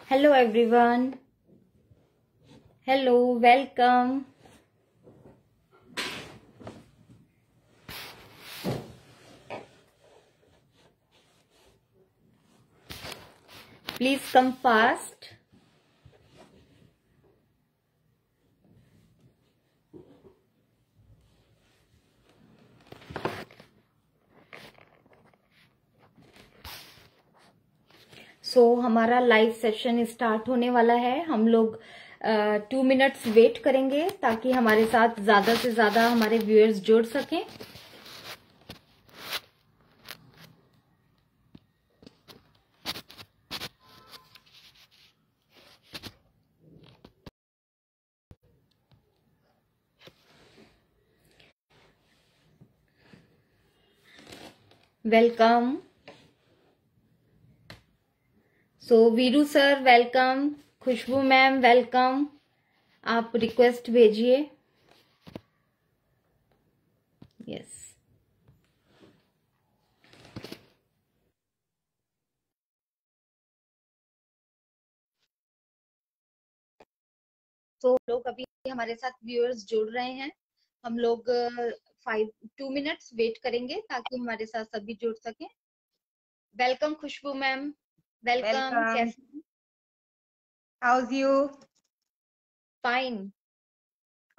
Hello everyone. Hello, welcome. Please come fast. हमारा live session start होने वाला है। हम लोग 2 मिनट्स वेट करेंगे ताकि हमारे साथ ज्यादा से ज्यादा हमारे व्यूअर्स जुड़ सकें। वेलकम। वीरू सर वेलकम, खुशबू मैम वेलकम। आप रिक्वेस्ट भेजिए। यस। लोग अभी हमारे साथ व्यूअर्स जुड़ रहे हैं। हम लोग 2 मिनट्स वेट करेंगे ताकि हमारे साथ सभी जुड़ सके। वेलकम खुशबू मैम, वेलकम। कैसे? House you? फाइन।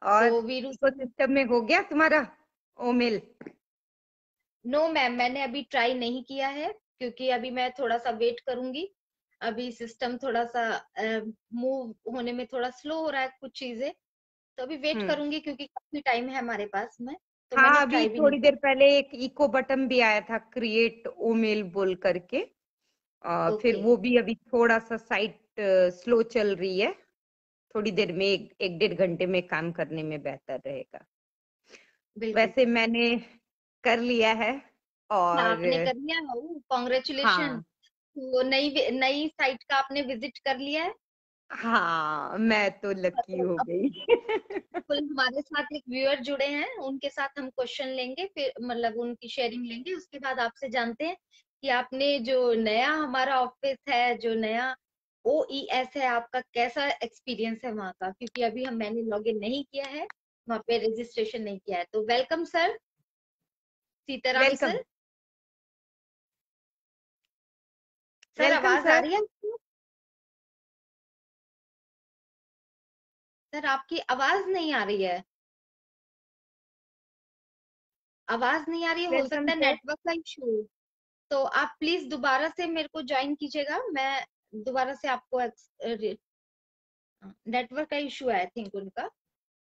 और वीरू इकोसिस्टम में हो गया तुम्हारा ओमेल? नो मैम, मैंने अभी ट्राई नहीं किया है क्योंकि अभी मैं थोड़ा सा वेट करूंगी। अभी सिस्टम थोड़ा सा मूव होने में थोड़ा स्लो हो रहा है कुछ चीजें, तो अभी वेट करूंगी क्योंकि काफी टाइम है हमारे पास में। तो मैंने हाँ, अभी ट्राई भी नहीं थोड़ी देर पहले एक इको बटन भी आया था, क्रिएट ओमेल बोल करके। किया। फिर ओके। वो भी अभी थोड़ा सा साइट स्लो चल रही है। थोड़ी देर में एक डेढ़ घंटे में काम करने में बेहतर रहेगा। बिल्कुल। वैसे मैंने कर लिया है और आपने कर लिया? कॉन्ग्रेचुलेशन। हाँ वो नई नई साइट का आपने विजिट कर लिया है? हाँ, मैं तो लकी तो हो अब गई। हमारे साथ एक व्यूअर जुड़े हैं, उनके साथ हम क्वेश्चन लेंगे, फिर मतलब उनकी शेयरिंग लेंगे। उसके बाद आपसे जानते हैं कि आपने जो नया हमारा ऑफिस है, जो नया OES है, आपका कैसा एक्सपीरियंस है वहाँ का, क्योंकि अभी मैंने लॉग इन नहीं किया है, वहाँ पे रजिस्ट्रेशन नहीं किया है। तो welcome sir, Sitaram welcome. Sir. Sir welcome आवाज आ सर। रही है आपको? सर आपकी आवाज नहीं आ रही है। आवाज नहीं आ रही है, हो वेलकम सकता है सर। नेटवर्क का इशू। तो आप प्लीज दोबारा से मेरे को ज्वाइन कीजिएगा। मैं दोबारा से आपको नेटवर्क का इशू है आई थिंक उनका।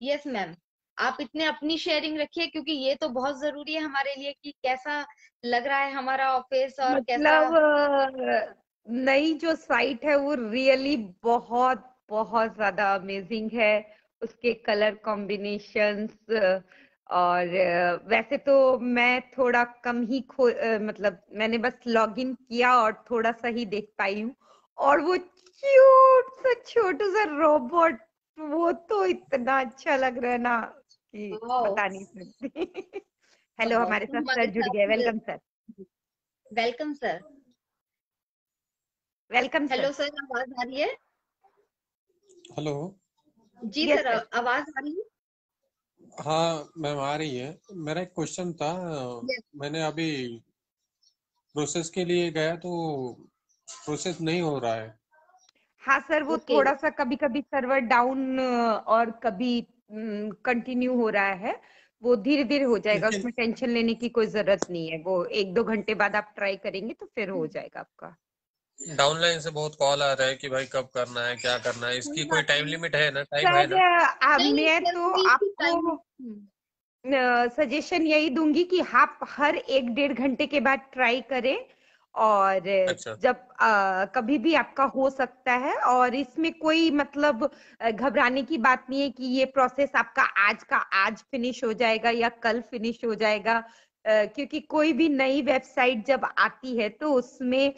Yes ma'am. आप इतने अपनी शेयरिंग रखिए क्योंकि ये तो बहुत जरूरी है हमारे लिए कि कैसा लग रहा है हमारा ऑफिस और कैसा। मतलब नई जो साइट है वो रियली बहुत बहुत ज्यादा अमेजिंग है। उसके कलर कॉम्बिनेशंस और वैसे तो मैं थोड़ा कम ही मतलब मैंने बस लॉगिन किया और थोड़ा सा ही देख पाई हूँ। और वो क्यूट सा छोटू सा रोबोट, वो तो इतना अच्छा लग रहा है ना कि बता नहीं सकती। हेलो, हमारे तो साथ हमारे सर जुड़ गए। साथ welcome sir. Welcome sir. Welcome hello sir. Sir, आवाज आ रही है? हेलो। जी यस सर, सर। आवाज आ रही है? हाँ मैम, आ रही है। मेरा एक क्वेश्चन था। Yes. मैंने अभी प्रोसेस के लिए गया तो प्रोसेस नहीं हो रहा है। हाँ सर, वो ओके। थोड़ा सा कभी कभी सर्वर डाउन और कभी कंटिन्यू हो रहा है। वो धीरे धीरे हो जाएगा, लेकिन उसमें टेंशन लेने की कोई जरूरत नहीं है। वो एक दो घंटे बाद आप ट्राई करेंगे तो फिर हो जाएगा आपका। डाउनलाइन से बहुत कॉल आ रहा है कि भाई कब करना है, क्या करना है। कोई इसकी कोई बात टाइम नहीं लिमिट है ना, टाइम है सर, ना? नहीं नहीं मैं सर, तो कोई भी टाइम। आपको सजेशन यही दूंगी कि आप हर एक डेढ़ घंटे के बाद ट्राई करें। और अच्छा। जब कभी भी आपका हो सकता है, और इसमें कोई मतलब घबराने की बात नहीं है कि ये प्रोसेस आपका आज का आज फिनिश हो जाएगा या कल फिनिश हो जाएगा। क्योंकि कोई भी नई वेबसाइट जब आती है तो उसमें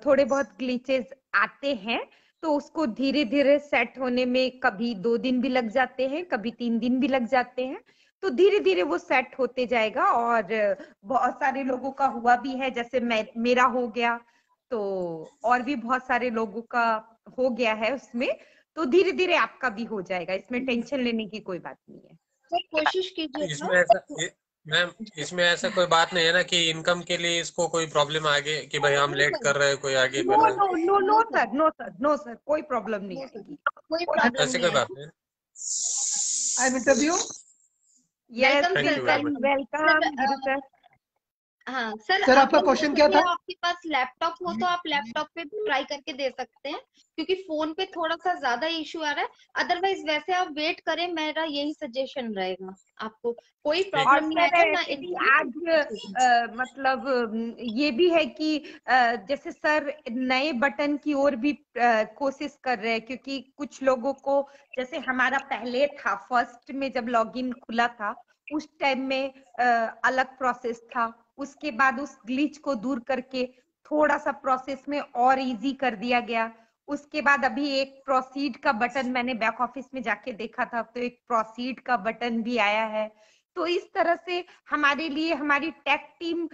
थोड़े बहुत ग्लिचेस आते हैं। तो उसको धीरे धीरे सेट होने में कभी 2 दिन भी लग जाते हैं, कभी 3 दिन भी लग जाते हैं। तो धीरे धीरे वो सेट होते जाएगा। और बहुत सारे लोगों का हुआ भी है, जैसे मेरा हो गया। तो और भी बहुत सारे लोगों का हो गया है उसमें, तो धीरे धीरे आपका भी हो जाएगा, इसमें टेंशन लेने की कोई बात नहीं है। सर कोशिश कीजिएगा। इसमें ऐसा मैम, इसमें ऐसा कोई बात नहीं है ना कि इनकम के लिए इसको कोई प्रॉब्लम आगे कि भाई हम नो लेट सर, कर रहे हैं, कोई आगे नो कर रहा है, no no no no sir, sir, no sir, no sir, कोई प्रॉब्लम नहीं नो सर, आएगी। कोई कोई प्रॉब्लम ऐसी नहीं कोई बात आएगी। नहीं। I am interview. Yes, welcome thank sir, you very much. Welcome Veeru sir. हाँ सर, सर आपका अगर हो क्वेश्चन क्या सके था? आपके पास लैपटॉप हो तो आप लैपटॉप पे भी ट्राई करके दे सकते हैं, क्योंकि फोन पे थोड़ा सा ज्यादा इश्यू आ रहा है। अदरवाइज वैसे आप वेट करें, मेरा यही सजेशन रहेगा आपको। कोई ठीक और प्रॉब्लम नहीं सर आएगा ना ऐसे भी इनकम। आज मतलब ये भी है कि जैसे सर नए बटन की ओर भी कोशिश कर रहे हैं, क्योंकि कुछ लोगों को, जैसे हमारा पहले था फर्स्ट में जब लॉगिन खुला था उस टाइम में अलग प्रोसेस था, उसके बाद उस ग्लिच को दूर करके थोड़ा सा प्रोसेस में और इजी कर दिया गया। उसके बाद अभी एक प्रोसीड का बटन मैंने बैक ऑफिस में जाके देखा था, तो एक प्रोसीड का बटन भी आया है। तो इस तरह से हमारे लिए हमारी टेक टीम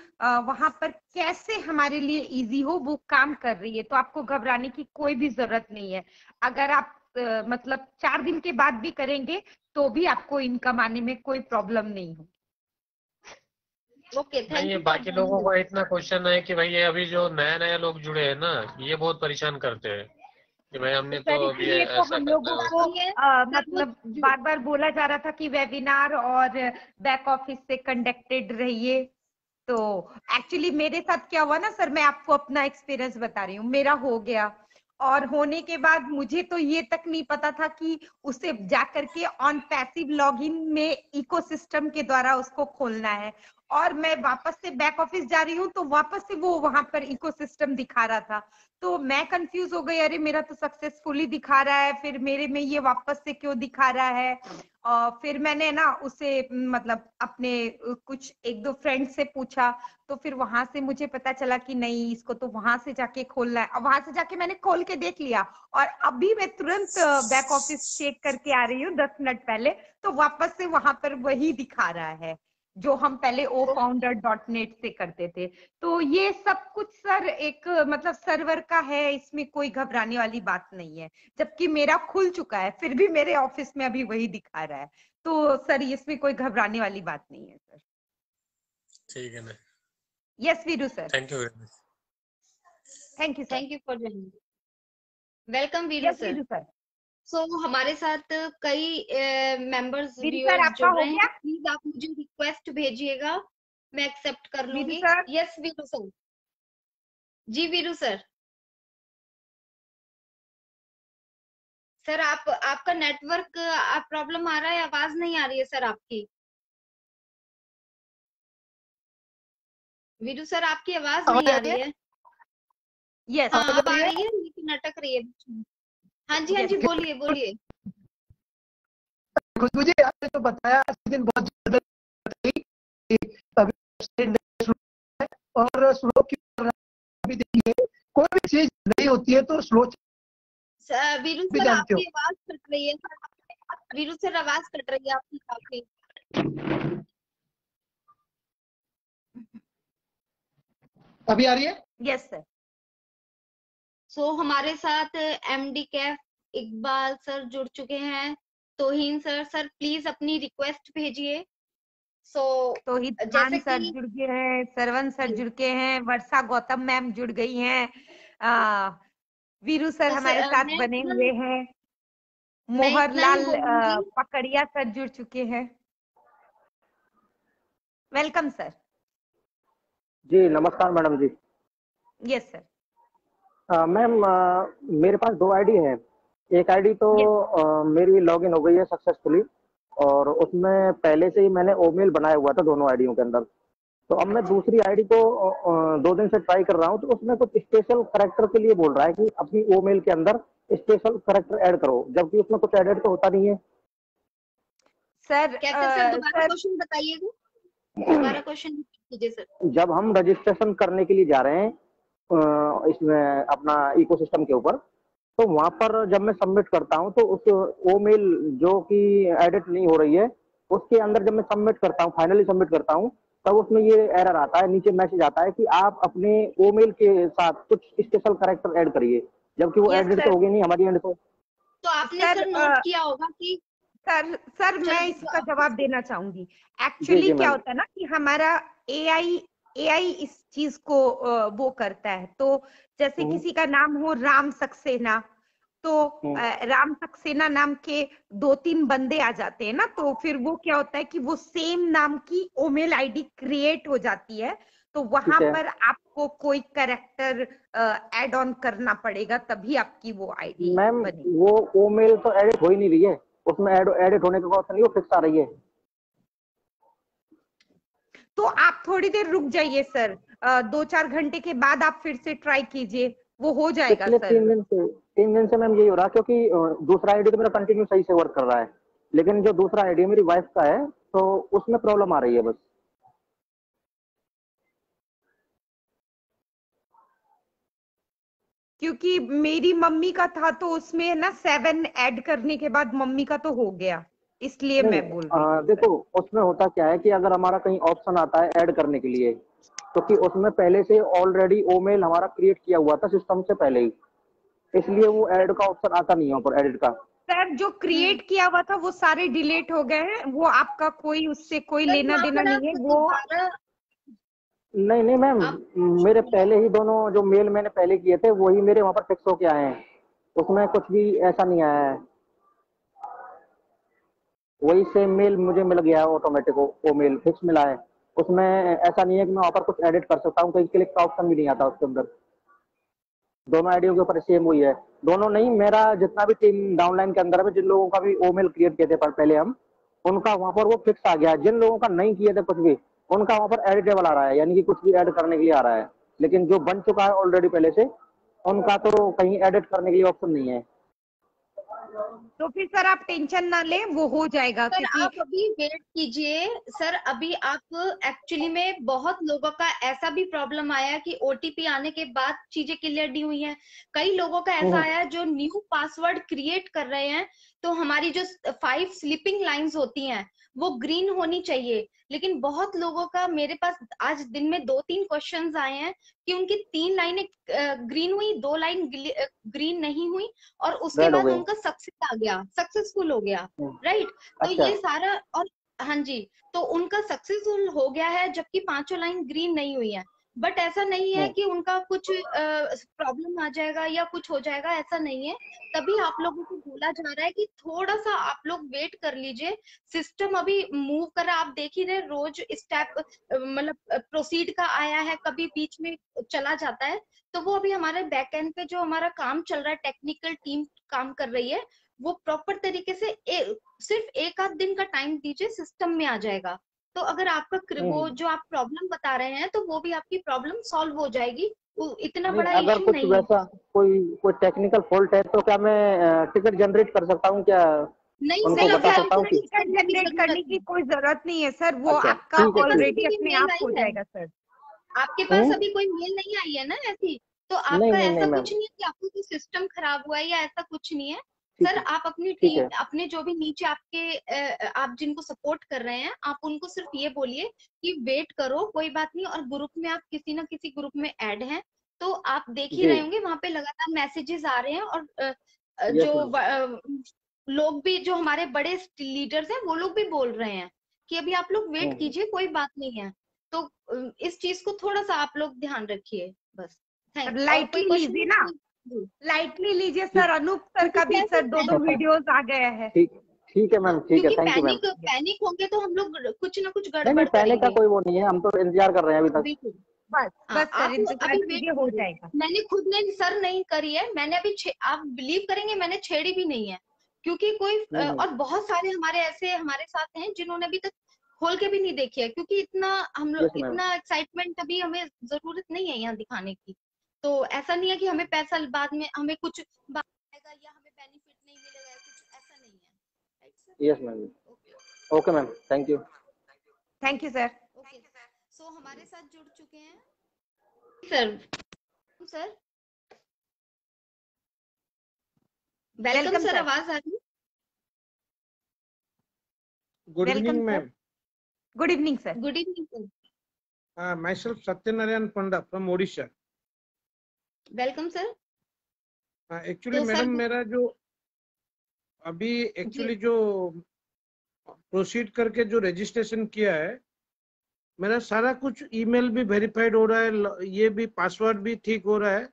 वहां पर कैसे हमारे लिए इजी हो वो काम कर रही है, तो आपको घबराने की कोई भी जरूरत नहीं है। अगर आप मतलब 4 दिन के बाद भी करेंगे तो भी आपको इनकम आने में कोई प्रॉब्लम नहीं हो। ओके, नहीं, थैंक ये यू बाकी लोगों फॉर। का इतना क्वेश्चन है कि भाई ये अभी जो नया नया लोग जुड़े हैं ना, ये बहुत परेशान करते हैं कि भाई तो हमने तो सर अभी इसलिए तो ऐसा हम करना लोगों है को वैसा। सुनिए सर, वो मतलब बार बार बोला जा रहा था कि वेबिनार और बैक ऑफिस से कंडक्टेड रहिए। तो एक्चुअली मेरे साथ क्या हुआ ना सर, मैं आपको अपना एक्सपीरियंस बता रही हूँ, मेरा हो गया और होने के बाद मुझे तो ये तक नहीं पता था कि उसे जाकर के ऑन पैसिव लॉगिन में इकोसिस्टम के द्वारा उसको खोलना है, और मैं वापस से बैक ऑफिस जा रही हूँ तो वापस से वो वहां पर इकोसिस्टम दिखा रहा था। तो मैं कंफ्यूज हो गई, अरे मेरा तो सक्सेसफुली दिखा रहा है, फिर मेरे में ये वापस से क्यों दिखा रहा है। फिर मैंने ना उसे मतलब अपने कुछ एक दो फ्रेंड से पूछा, तो फिर वहां से मुझे पता चला कि नहीं, इसको तो वहां से जाके खोलना है। और वहां से जाके मैंने खोल के देख लिया, और अभी मैं तुरंत बैक ऑफिस चेक करके आ रही हूँ 10 मिनट पहले, तो वापस से वहां पर वही दिखा रहा है जो हम पहले ofounder.net से करते थे। तो ये सब कुछ सर एक मतलब सर्वर का है, इसमें कोई घबराने वाली बात नहीं है, जबकि मेरा खुल चुका है फिर भी मेरे ऑफिस में अभी वही दिखा रहा है। तो सर इसमें कोई घबराने वाली बात नहीं है सर। ठीक है ना। Yes Veeru sir. Thank you very much. Thank you sir. Thank you for joining. Welcome Veeru yes sir. Veeru sir. So हमारे साथ कई मेंबर्स वीरू सर व्यूअर्स आपका जुड़ हो रहे हैं, गया? प्लीज आप मुझे रिक्वेस्ट भेजिएगा, मैं एक्सेप्ट कर वीरू लूंगी। सर। Yes Veeru sir. जी वीरू सर। सर आप, आपका नेटवर्क प्रॉब्लम आ रहा है, आवाज नहीं आ रही है सर आपकी। वीरू सर आपकी आवाज आवाज नहीं आ आ रही रही है? है। यस हाँ आवाज अब आ आ रही है? रही है, लेकिन अटक रही है बीच में। हाँ जी, हाँ यस। जी, बोलिए बोलिए। खुशबू जी आपने तो बताया इस दिन बहुत ज्यादा कि अभी शुरू है और स्लो की अभी देखिए कोई भी चीज नहीं होती है तो स्लो वीरू भी सर जानते हो। आपकी आवाज कट रही है। वीरू सर आवाज कट रही है आपकी काफी। अभी आ रही है? Yes sir. सो हमारे साथ एमडी कैफ इकबाल सर जुड़ चुके हैं। तोहीन सर, सर प्लीज अपनी रिक्वेस्ट भेजिए। सो तो जैसे खान सर कि जुड़ गए हैं, सरवन सर जुड़ के हैं, वर्षा गौतम मैम जुड़ गई हैं, वीरू सर तो हमारे साथ मैं बने इतना हुए हैं, मैं इतना ही मोहरलाल बोलूंगी। पकड़िया सर जुड़ चुके हैं। Welcome sir. जी नमस्कार मैडम जी। Yes sir. मैम मेरे पास दो आईडी है। एक आईडी तो यस। मेरी लॉगिन हो गई है सक्सेसफुली, और उसमें पहले से ही मैंने ओमेल बनाया हुआ था दोनों आईडियों के अंदर। तो अब मैं अच्छा। दूसरी आईडी को 2 दिन से ट्राई कर रहा हूँ, तो उसमें कुछ स्पेशल करेक्टर के लिए बोल रहा है कि अपनी ओमेल के अंदर स्पेशल करेक्टर ऐड करो, जबकि उसमें कुछ एडेड तो होता नहीं है। सर कैसे सर, दोबारा सर क्वेश्चन बताइएगा, दोबारा क्वेश्चन कीजिए सर। जब हम रजिस्ट्रेशन करने के लिए जा रहे हैं इसमें अपना इकोसिस्टम के ऊपर, तो वहां पर जब मैं सबमिट करता हूं तो उस वो मेल जो कि एडिट नहीं हो रही है, उसके अंदर जब मैं सबमिट करता हूं, फाइनली सबमिट करता हूं, तब उसमें ये एरर आता है, नीचे मैसेज आता है कि आप अपने ओ मेल के साथ कुछ स्पेशल कैरेक्टर ऐड करिए। जबकि वो Yes, एडिट sir. तो होगी नहीं हमारी एंड से। तो आपने सर, सर नोट किया होगा कि सर मैं चलो इसका जवाब देना चाहूंगी। जी एक्चुअली जी क्या मैम। होता है ना कि हमारा एआई इस चीज को वो करता है। तो जैसे किसी का नाम हो राम सक्सेना, तो राम सक्सेना नाम के 2-3 बंदे आ जाते हैं ना, तो फिर वो क्या होता है कि वो सेम नाम की ओमेल आईडी क्रिएट हो जाती है। तो वहां ठीक है पर आपको कोई कैरेक्टर ऐड ऑन करना पड़ेगा, तभी आपकी वो आईडी मैम। बनेगी। वो मेल तो एडिट हो ही नहीं रही है, उसमें एडिट होने का ऑप्शन नहीं, वो फिक्स आ रही है। तो आप थोड़ी देर रुक जाइए सर, 2-4 घंटे के बाद आप फिर से ट्राई कीजिए, वो हो जाएगा पिछले सर। 3 दिन से मैम यही हो रहा है, क्योंकि दूसरा आईडी तो मेरा कंटिन्यू सही से वर्क कर रहा है, लेकिन जो दूसरा आईडी मेरी वाइफ का है तो उसमें प्रॉब्लम आ रही है बस। क्योंकि मेरी मम्मी का था तो उसमें ना 7 ऐड करने के बाद मम्मी का तो हो गया, इसलिए नहीं मैं बोल रही हूँ सर। देखो, उसमें होता क्या है कि अगर हमारा कहीं ऑप्शन आता है ऐड करने के लिए, क्योंकि उसमें पहले से ऑलरेडी ओ मेल हमारा क्रिएट किया हुआ था सिस्टम से पहले ही, इसलिए वो ऐड का ऑप्शन आता नहीं है ऊपर एडिट का। सर जो क्रिएट किया हुआ था वो सारे डिलीट हो गए हैं, वो आपका कोई उससे कोई सर लेना वहां देना पर नहीं है आप वो। दोबारा नहीं नहीं मैम, आप मेरे पहले ही दोनों जो मेल मैंने पहले किए थे वही मेरे वहां पर फिक्स होके आए हैं, उसमें कुछ भी ऐसा नहीं आया है। वही सेम मेल मुझे मिल गया है ऑटोमेटिक, वो मेल फिक्स मिला है। उसमें ऐसा नहीं है कि मैं वहां पर कुछ एडिट कर सकता हूँ, कहीं क्लिक का ऑप्शन भी नहीं आता उसके अंदर। दोनों आईडियो के ऊपर सेम हुई है। दोनों नहीं, मेरा जितना भी टीम डाउनलाइन के अंदर में जिन लोगों का भी ओ मेल क्रिएट किए थे पहले हम, उनका वहां पर वो फिक्स आ गया। जिन लोगों का नहीं किए थे कुछ भी, उनका वहां पर एडिटेबल आ रहा है, यानी कि कुछ भी ऐड करने के लिए आ रहा है। लेकिन जो बन चुका है ऑलरेडी पहले से, उनका तो कहीं एडिट करने के लिए ऑप्शन नहीं है। तो फिर सर आप टेंशन ना लें, वो हो जाएगा। सर क्योंकि आप अभी वेट कीजिए। सर अभी आप एक्चुअली में बहुत लोगों का ऐसा भी प्रॉब्लम आया कि ओटीपी आने के बाद चीजें क्लियर नहीं हुई हैं। कई लोगों का ऐसा आया जो न्यू पासवर्ड क्रिएट कर रहे हैं, तो हमारी जो 5 स्लीपिंग लाइंस होती हैं वो ग्रीन होनी चाहिए। लेकिन बहुत लोगों का मेरे पास आज दिन में 2-3 क्वेश्चंस आए हैं कि उनकी 3 लाइनें ग्रीन हुई, 2 लाइन ग्रीन नहीं हुई, और उसके रेड हो बाद गए। उनका सक्सेस आ गया, सक्सेसफुल हो गया। राइट। तो अच्छा। ये सारा, और हाँ जी, तो उनका सक्सेसफुल हो गया है जबकि 5 लाइन ग्रीन नहीं हुई है। बट ऐसा नहीं है कि उनका कुछ प्रॉब्लम आ जाएगा या कुछ हो जाएगा, ऐसा नहीं है। तभी आप लोगों को बोला जा रहा है कि थोड़ा सा आप लोग वेट कर लीजिए। सिस्टम अभी मूव कर रहा है, आप देख ही रहे, रोज स्टेप मतलब प्रोसीड का आया है, कभी बीच में चला जाता है। तो वो अभी हमारे बैक एंड पे जो हमारा काम चल रहा है, टेक्निकल टीम काम कर रही है, वो प्रॉपर तरीके से सिर्फ 1 आध दिन का टाइम दीजिए, सिस्टम में आ जाएगा। तो अगर आपका वो जो आप प्रॉब्लम बता रहे हैं, तो वो भी आपकी प्रॉब्लम सॉल्व हो जाएगी। वो इतना नहीं, बड़ा अगर इशू कुछ नहीं है। वैसा कोई टेक्निकल फॉल्ट है तो क्या मैं टिकट जनरेट कर सकता हूँ क्या? नहीं उनको सर, बता अभी सकता आपको हूँ कि टिकट करने की जनरेट जरूरत करने की नहीं। कोई जरूरत नहीं है सर, वो अच्छा आपका ठीक है आपके पास ठीक ऑलरेडी अभी ये अपने मेल आप आई हो है? जाएगा सर। आपके है। पास अभी कोई मेल नहीं आई है ना ऐसी? तो नहीं आपका नहीं नहीं ऐसा मैम। कुछ नहीं है कि आपको कोई सिस्टम खराब हुआ है या ऐसा कुछ नहीं है। ठीक सर है आप अपनी ठीक टीम, है। अपने जो भी नीचे आपके आप जिनको सपोर्ट कर रहे हैं, आप उनको सिर्फ ये बोलिए कि वेट करो, कोई बात नहीं। और ग्रुप में आप किसी ना किसी ग्रुप में ऐड हैं, तो आप देख ही जी। रहे होंगे वहां पे लगातार मैसेजेस आ रहे हैं। और यस जो मैम। लोग भी, जो हमारे बड़े लीडर्स हैं, वो लोग भी बोल रहे हैं कि अभी आप लोग वेट कीजिए, कोई बात नहीं है। तो इस चीज को थोड़ा सा आप लोग ध्यान रखिए बस। Sir thank. और कोई लाइटली क्वेश्चन लीजिए है ना, जी। लाइटली लीजिए ठीक सर। अनूप सर क्योंकि का भी क्या है सर सर, 2-2 वीडियोस आ गया है। ठीक ठीक है मैम, ठीक है, क्योंकि thank you ma'am. Panic panic होंगे तो हम लोग कुछ ना कुछ नहीं नहीं, गड़बड़ पहले का करेंगे। कोई वो नहीं है, हम तो इंतजार कर रहे हैं अभी तक। बिल्कुल। बस हाँ, बस सर आप इंतजार अभी वेट कीजिए, हो कीजिए। जाएगा। मैंने खुद ने सर नहीं करी है, मैंने अभी आप बिलीव करेंगे, मैंने छेड़ी भी नहीं है। क्योंकि कोई हम्म। और बहुत सारे हमारे ऐसे हमारे साथ हैं जिन्होंने अभी तक खोल के भी नहीं देखी है, क्योंकि इतना हम यस लोग, मैम। इतना एक्साइटमेंट अभी हमें जरूरत नहीं है यहाँ दिखाने की। तो ऐसा नहीं है कि हमें पैसा बाद में हमें कुछ बाद में आएगा या हमें बेनिफिट नहीं मिलेगा, कुछ ऐसा नहीं है। Right sir? Yes ma'am. Okay okay ma'am, thank you. Thank you sir. Okay. So हमारे साथ जुड़ चुके हैं sir. Sir welcome welcome sir, sir. आवाज आ रही है? Good welcome evening, sir. ma'am. Good evening sir. Good evening sir. Myself Satyanarayan Panda from Odisha. Welcome sir. Actually तो मैडम सर मेरा जो अभी एक्चुअली जो प्रोसीड करके जो रजिस्ट्रेशन किया है, मेरा सारा कुछ ईमेल भी वेरीफाइड हो रहा है, ये भी पासवर्ड भी ठीक हो रहा है,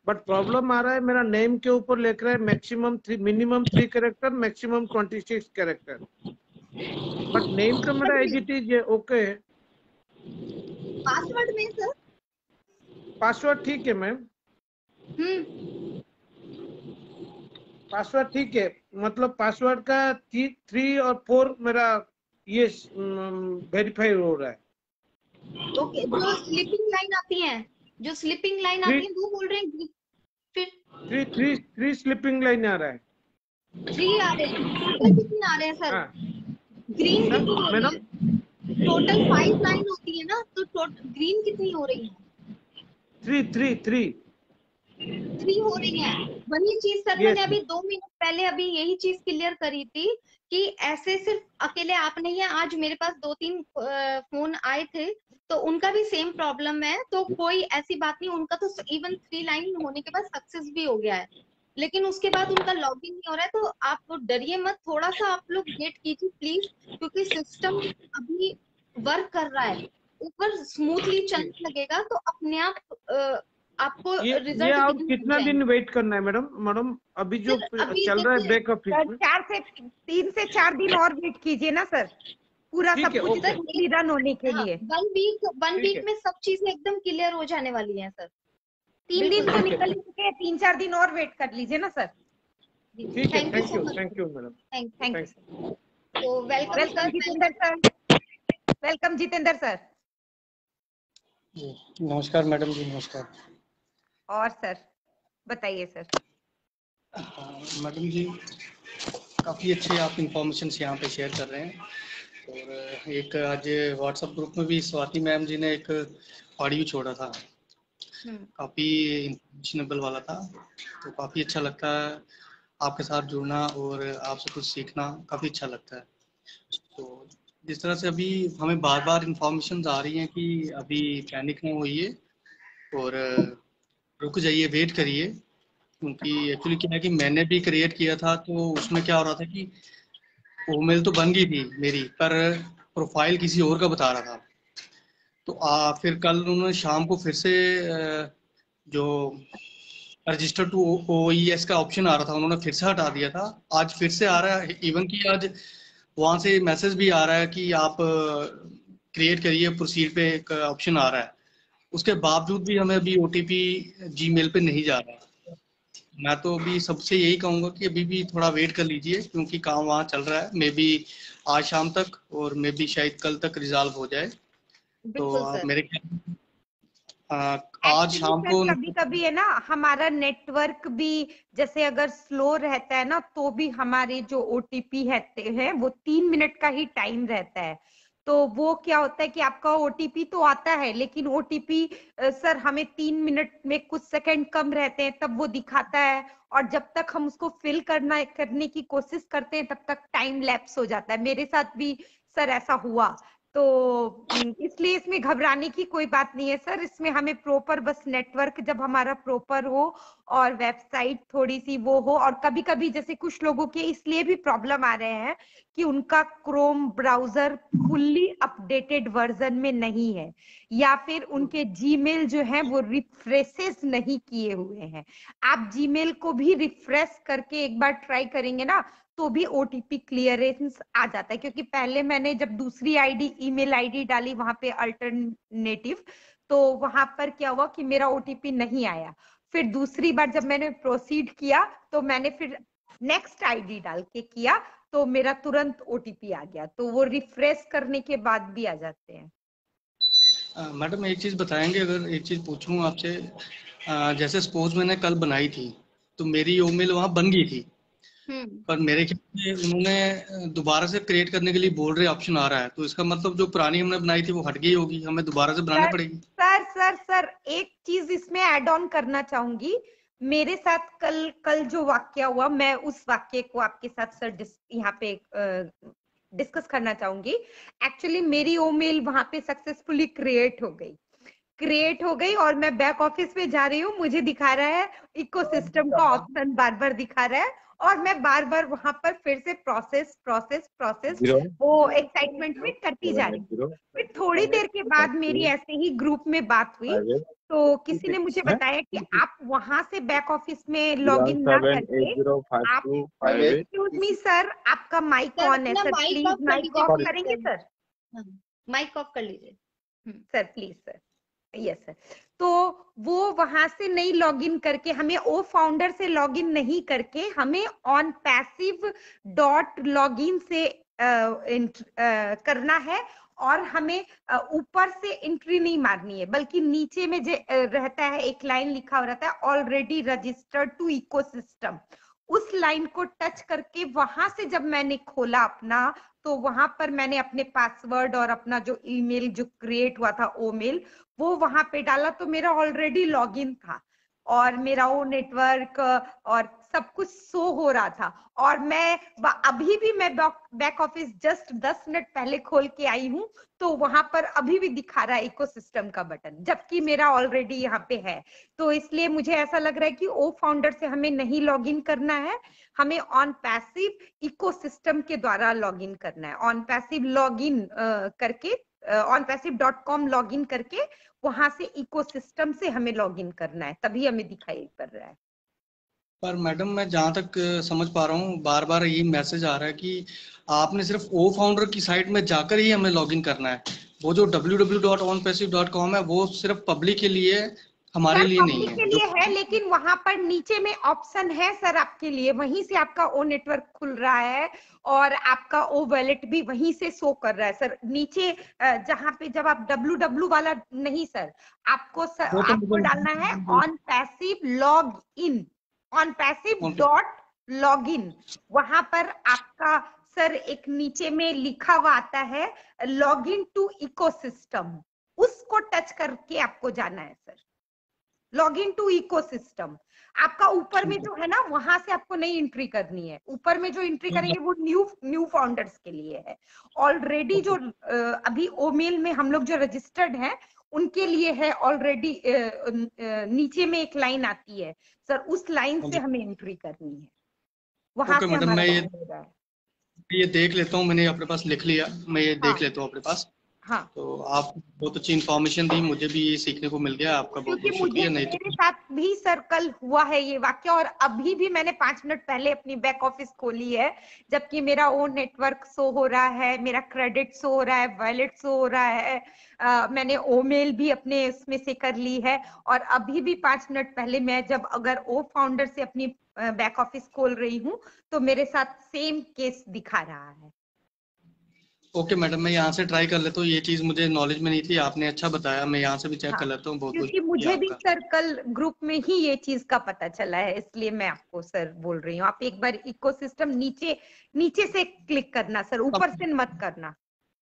बट प्रॉब्लम आ रहा है मेरा नेम के ऊपर लिख रहा है minimum 3 character, maximum 26 character, but name तो मेरा एज इट इज ओके है। पासवर्ड में सर पासवर्ड ठीक है मैम, पासवर्ड ठीक है, मतलब पासवर्ड का 3 और 4 मेरा ये वेरीफाई हो रहा है। ओके, जो स्लीपिंग लाइन आती है, जो स्लीपिंग लाइन आती है वो बोल रहे हैं फिर 3 स्लीपिंग लाइन आ रहा है। 3 आ रहे हैं, टोटल कितने आ रहे हैं सर? ग्रीन कितनी हो रही है? टोटल 5 लाइन होती है ना, तो ग्रीन कितनी हो रही है? 3 हो रही है। वही चीज सर मैंने अभी 2 मिनट पहले अभी यही चीज क्लियर करी थी कि ऐसे सिर्फ अकेले आप नहीं है, आज मेरे पास 2-3 फोन आए थे तो उनका भी सेम प्रॉब्लम है, तो कोई ऐसी बात नहीं, उनका तो इवन 3 लाइन होने के बाद सक्सेस भी हो गया है, लेकिन उसके बाद उनका लॉगिन नहीं हो रहा है। तो आप डरिए मत, थोड़ा सा आप लोग वेट कीजिए प्लीज, क्योंकि सिस्टम अभी वर्क कर रहा है, ऊपर स्मूथली चलने लगेगा तो अपने आप आपको रिजल्ट आप दिखने लग कितना दिन जाएंगे। वेट करना है मैडम? अभी जो अभी चल रहा है देखिए, बैक ऑफिस में 3 से 4 दिन और वेट कीजिए ना सर, पूरा सब कुछ सर स्मूथली रन होने के लिए। 1 वीक में सब चीजें एकदम क्लियर हो जाने वाली हैं सर। 3 दिन तो बिल्कुल निकल ही चुके हैं, 3-4 दिन और वेट कर लीजिए ना सर। ठीक है, thank you so much, thank you madam, thank you. तो welcome welcome sir. Jitendra sir, welcome Jitendra sir. नमस्कार मैडम जी, नमस्कार। और सर बताइए सर। मैडम जी काफ़ी अच्छे आप इंफॉर्मेशन यहाँ पे शेयर कर रहे हैं, और एक आज व्हाट्सएप ग्रुप में भी स्वाति मैम जी ने एक ऑडियो छोड़ा था, काफ़ी इंफॉर्मेशनेबल वाला था, तो काफ़ी अच्छा लगता है आपके साथ जुड़ना और आपसे कुछ सीखना, काफ़ी अच्छा लगता है। तो जिस तरह से अभी हमें बार बार इंफॉर्मेशन आ रही हैं कि अभी पैनिक ना होइए और रुक जाइए, वेट करिए, क्योंकि एक्चुअली क्या है कि मैंने भी क्रिएट किया था, तो उसमें क्या हो रहा था कि वो मेल तो बन गई थी मेरी, पर प्रोफाइल किसी और का बता रहा था। तो फिर कल उन्होंने शाम को फिर से जो रजिस्टर टू OES का ऑप्शन आ रहा था उन्होंने फिर से हटा दिया था, आज फिर से आ रहा है, इवन कि आज वहाँ से मैसेज भी आ रहा है कि आप क्रिएट करिए, प्रोसीड पे एक ऑप्शन आ रहा है, उसके बावजूद भी हमें अभी OTP जीमेल पे नहीं जा रहा। मैं तो अभी सबसे यही कहूंगा कि अभी भी थोड़ा वेट कर लीजिए, क्योंकि काम वहाँ चल रहा है, मे बी आज शाम तक और मे बी शायद कल तक रिजॉल्व हो जाए। तो मेरे आज शाम को कभी कभी है ना हमारा नेटवर्क भी जैसे अगर स्लो रहता है ना, तो भी हमारे जो OTP है वो 3 मिनट का ही टाइम रहता है। तो वो क्या होता है कि आपका OTP तो आता है, लेकिन OTP सर हमें 3 मिनट में कुछ सेकंड कम रहते हैं तब वो दिखाता है, और जब तक हम उसको फिल करने की कोशिश करते हैं तब तक टाइम लैप्स हो जाता है। मेरे साथ भी सर ऐसा हुआ, तो इसलिए इसमें घबराने की कोई बात नहीं है सर। इसमें हमें प्रॉपर बस नेटवर्क जब हमारा प्रॉपर हो और वेबसाइट थोड़ी सी वो हो, और कभी कभी जैसे कुछ लोगों के इसलिए भी प्रॉब्लम आ रहे हैं कि उनका Chrome browser fully updated version में नहीं है, या फिर उनके जीमेल जो है वो रिफ्रेशेस नहीं किए हुए हैं। आप जीमेल को भी रिफ्रेश करके एक बार ट्राई करेंगे ना, तो भी OTP क्लियरेंस आ जाता है। क्योंकि पहले मैंने जब दूसरी ईमेल आईडी डाली वहां पे अल्टरनेटिव, तो वहां पर क्या हुआ कि मेरा OTP नहीं आया। फिर दूसरी बार जब मैंने प्रोसीड किया तो मैंने फिर नेक्स्ट आईडी डाल के किया, तो मेरा तुरंत OTP आ गया। तो वो रिफ्रेश करने के बाद भी आ जाते हैं। मैडम एक चीज बताएंगे, अगर एक चीज पूछूं आपसे, जैसे सपोज मैंने कल बनाई थी तो मेरी ईमेल वहां बन गई थी, पर मेरे ख्याल से उन्होंने दोबारा से क्रिएट करने के लिए बोल रहे ऑप्शन आ रहा है, तो इसका मतलब जो पुरानी हमने बनाई थी वो हट गई होगी, हमें दोबारा से बनानी पड़ेगी। सर एक चीज इसमें ऐड ऑन करना चाहूंगी। मेरे साथ कल जो वाक्य हुआ, मैं उस वाक्य को आपके साथ सर यहाँ पे डिस्कस करना चाहूंगी। एक्चुअली मेरी ईमेल वहां पे सक्सेसफुली क्रिएट हो गई, क्रिएट हो गई और मैं बैक ऑफिस में जा रही हूँ। मुझे दिखा रहा है इकोसिस्टम का ऑप्शन, बार बार दिखा रहा है और मैं बार बार वहां पर फिर से प्रोसेस प्रोसेस प्रोसेस वो एक्साइटमेंट में करती जा रही हूँ। फिर थोड़ी देर के बाद मेरी ऐसे ही ग्रुप में बात हुई, तो किसी ने मुझे बताया कि आप वहां से बैक ऑफिस में लॉग इन ना करके आप, एक्सक्यूज मी सर, आपका माइक सर ऑन है अपना सर, माइक प्लीज ऑफ कर माइक ऑफ लीजिए करेंगे प्लीज सर? माइक ऑफ कर लीजिए sir please sir, yes sir. तो वो वहां से नहीं लॉगिन करके, हमें ओ फाउंडर से लॉगिन नहीं करके हमें ऑन पैसिव डॉट लॉगिन से करना है और हमें ऊपर से एंट्री नहीं मारनी है, बल्कि नीचे में जो रहता है एक लाइन लिखा हुआ रहता है ऑलरेडी रजिस्टर्ड टू इकोसिस्टम, उस लाइन को टच करके वहां से जब मैंने खोला अपना, तो वहां पर मैंने अपने पासवर्ड और अपना जो ईमेल जो क्रिएट हुआ था ओ मेल वो वहां पे डाला, तो मेरा ऑलरेडी लॉगिन था और मेरा वो नेटवर्क और सब कुछ शो हो रहा था। और मैं अभी भी मैं बैक ऑफिस जस्ट 10 मिनट पहले खोल के आई हूँ, तो वहां पर अभी भी दिखा रहा है इकोसिस्टम का बटन, जबकि मेरा ऑलरेडी यहाँ पे है। तो इसलिए मुझे ऐसा लग रहा है कि ओ फाउंडर से हमें नहीं लॉगिन करना है, हमें ऑन पैसिव इकोसिस्टम के द्वारा लॉगिन करना है। ऑन पैसिव लॉगिन करके onpassive.com लॉगिन करके वहां से इकोसिस्टम से हमें लॉगिन करना है, तभी हमें दिखाई पड़ रहा है। पर मैडम मैं जहाँ तक समझ पा रहा हूँ, बार बार ये मैसेज आ रहा है कि आपने सिर्फ ओ फाउंडर की साइट में जाकर ही हमें लॉगिन करना है। वो जो www.onpassive.com है वो सिर्फ पब्लिक के लिए है, हमारे लिए नहीं है। के लिए है, लेकिन वहां पर नीचे में ऑप्शन है सर आपके लिए, वहीं से आपका ओ नेटवर्क खुल रहा है और आपका ओ वॉलेट भी वहीं से शो कर रहा है सर। नीचे जहां पे जब आप www वाला नहीं सर, आपको डालना है on passive log in, on passive dot log in. वहां पर आपका सर एक नीचे में लिखा हुआ आता है लॉग इन टू इकोसिस्टम, उसको टच करके आपको जाना है sir, log in to ecosystem. आपका ऊपर में जो है ना, वहां से आपको नहीं एंट्री करनी है, ऊपर में जो एंट्री करेंगे वो न्यू फाउंडर्स के लिए है। ऑलरेडी जो अभी ओ मेल में हम लोग जो रजिस्टर्ड हैं उनके लिए है ऑलरेडी। नीचे में एक लाइन आती है सर, उस लाइन से हमें एंट्री करनी है, वहां से मैडम हमारा मैं ये देख लेता हूँ, मैंने अपने पास लिख लिया, मैं ये देख लेता हूँ अपने पास। हाँ, तो आप बहुत अच्छी इन्फॉर्मेशन दी, मुझे भी ये सीखने को मिल गया, आपका बहुत बहुत शुक्रिया। नहीं मेरे साथ भी सर कल हुआ है ये वाक्य, और अभी भी मैंने 5 मिनट पहले अपनी बैक ऑफिस खोली है, जबकि मेरा ओन नेटवर्क शो हो रहा है, मेरा क्रेडिट शो हो रहा है, वॉलेट शो हो रहा है, मैंने ओ मेल भी अपने इसमें से कर ली है, और अभी भी 5 मिनट पहले मैं जब अगर ओ फाउंडर से अपनी बैक ऑफिस खोल रही हूँ तो मेरे साथ सेम केस दिखा रहा है। ओके मैडम, मैं यहाँ से ट्राई कर लेता हूँ, ये चीज मुझे नॉलेज में नहीं थी, आपने अच्छा बताया, मैं यहाँ से भी चेक कर लेता हूँ। बहुत क्योंकि मुझे भी सर कल ग्रुप में ही ये चीज का पता चला है, इसलिए मैं आपको सर बोल रही हूँ, आप एक बार इकोसिस्टम नीचे से क्लिक करना सर, ऊपर से मत करना।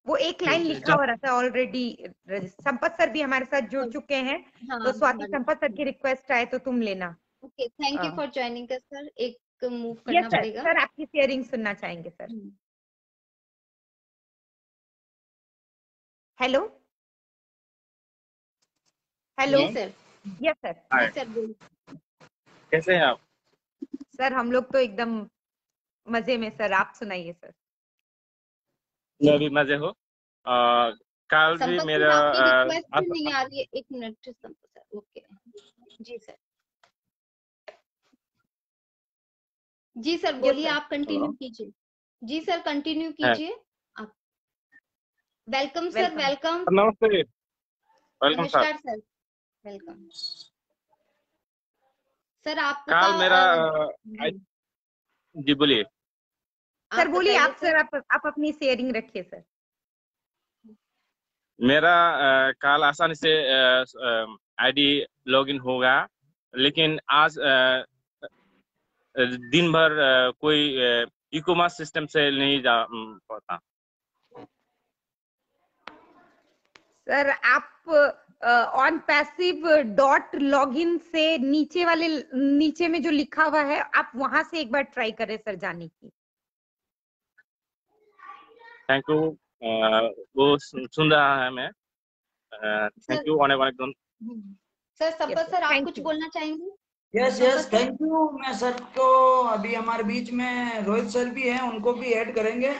वो एक लाइन लिखा हुआ रहता है ऑलरेडी। संपत सर भी हमारे साथ जुड़ चुके हैं, तो स्वाति संपत सर की रिक्वेस्ट आए तो तुम लेना। Okay, thank you for joining us sir. एक मूव करना पड़ेगा सर, आपकी शेयरिंग सुनना चाहेंगे sir. Hello hello sir. Yes sir. Sir बोलिए, कैसे हैं आप? सर हम लोग तो एकदम मजे में सर, आप सुनाइए सर। मैं भी मजे हो। कल भी मेरा रिक्वेस्ट नहीं आ रही है, 1 मिनट संपत सर। ओके जी सर, जी सर बोलिए, आप कंटिन्यू कीजिए। जी सर कंटिन्यू कीजिए आप। Welcome sir, welcome. नमस्ते। Welcome sir. नमस्कार सर, वेलकम सर। आपका कल मेरा जी बोलिए सर, बोलिए आप सर, आप अपनी शेयरिंग रखिए सर। मेरा कल आसानी से आईडी लॉगिन होगा, लेकिन आज दिन भर कोई ई कॉमर्स सिस्टम से नहीं जा पाता। सर आप ऑन पैसिव डॉट लॉगिन से नीचे में जो लिखा हुआ है, आप वहां से एक बार ट्राई करें सर जाने की। Thank you. वो सुन रहा है मैं। Thank you. सर सब्बत सर, आप Thank कुछ you. बोलना चाहेंगे? Yes सब्बत yes, sir? Thank you. मैं सर को अभी हमारे बीच में रोहित सर भी हैं, उनको भी ऐड करेंगे।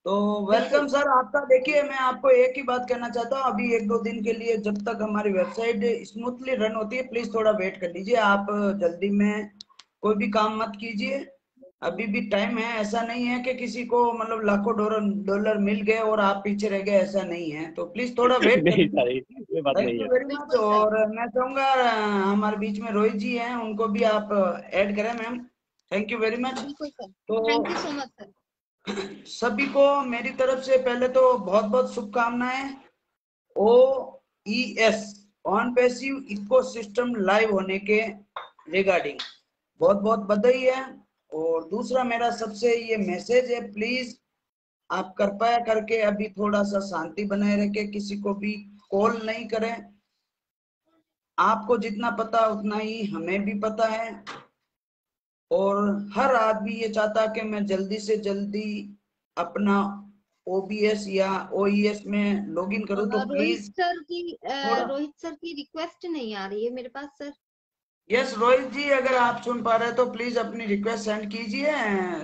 तो वेलकम सर आपका। देखिए मैं आपको एक ही बात कहना चाहता हूँ, अभी 1-2 दिन के लिए जब तक हमारी वेबसाइट स्मूथली रन होती है, प्लीज थोड़ा वेट कर लीजिए। आप जल्दी में कोई भी काम मत कीजिए, अभी भी टाइम है। ऐसा नहीं है कि किसी को मतलब लाखों डॉलर मिल गए और आप पीछे रह गए, ऐसा नहीं है। तो प्लीज थोड़ा वेट कर नहीं लीजिए। सर, ये बात थैंक नहीं यू है। Very much. बिल्कुल सर। और मैं चाहूंगा हमारे बीच में रोहित जी हैं, उनको भी आप ऐड करें ma'am. Thank you very much. बिल्कुल सर, तो thank you so much sir. सभी को मेरी तरफ से पहले तो बहुत बहुत शुभकामनाएं। OES on passive ecosystem live होने के रिगार्डिंग बहुत बहुत बधाई है। और दूसरा मेरा सबसे ये मैसेज है, प्लीज आप कृपया करके अभी थोड़ा सा शांति बनाए रखें, किसी को भी कॉल नहीं करें। आपको जितना पता उतना ही हमें भी पता है, और हर आदमी ये चाहता है कि मैं जल्दी से जल्दी अपना OBS या OES में लॉगिन करूं। तो प्लीज रोहित सर की रिक्वेस्ट नहीं आ रही है मेरे पास सर। यस रोहित जी, अगर आप सुन पा रहे हैं तो प्लीज अपनी रिक्वेस्ट सेंड कीजिए।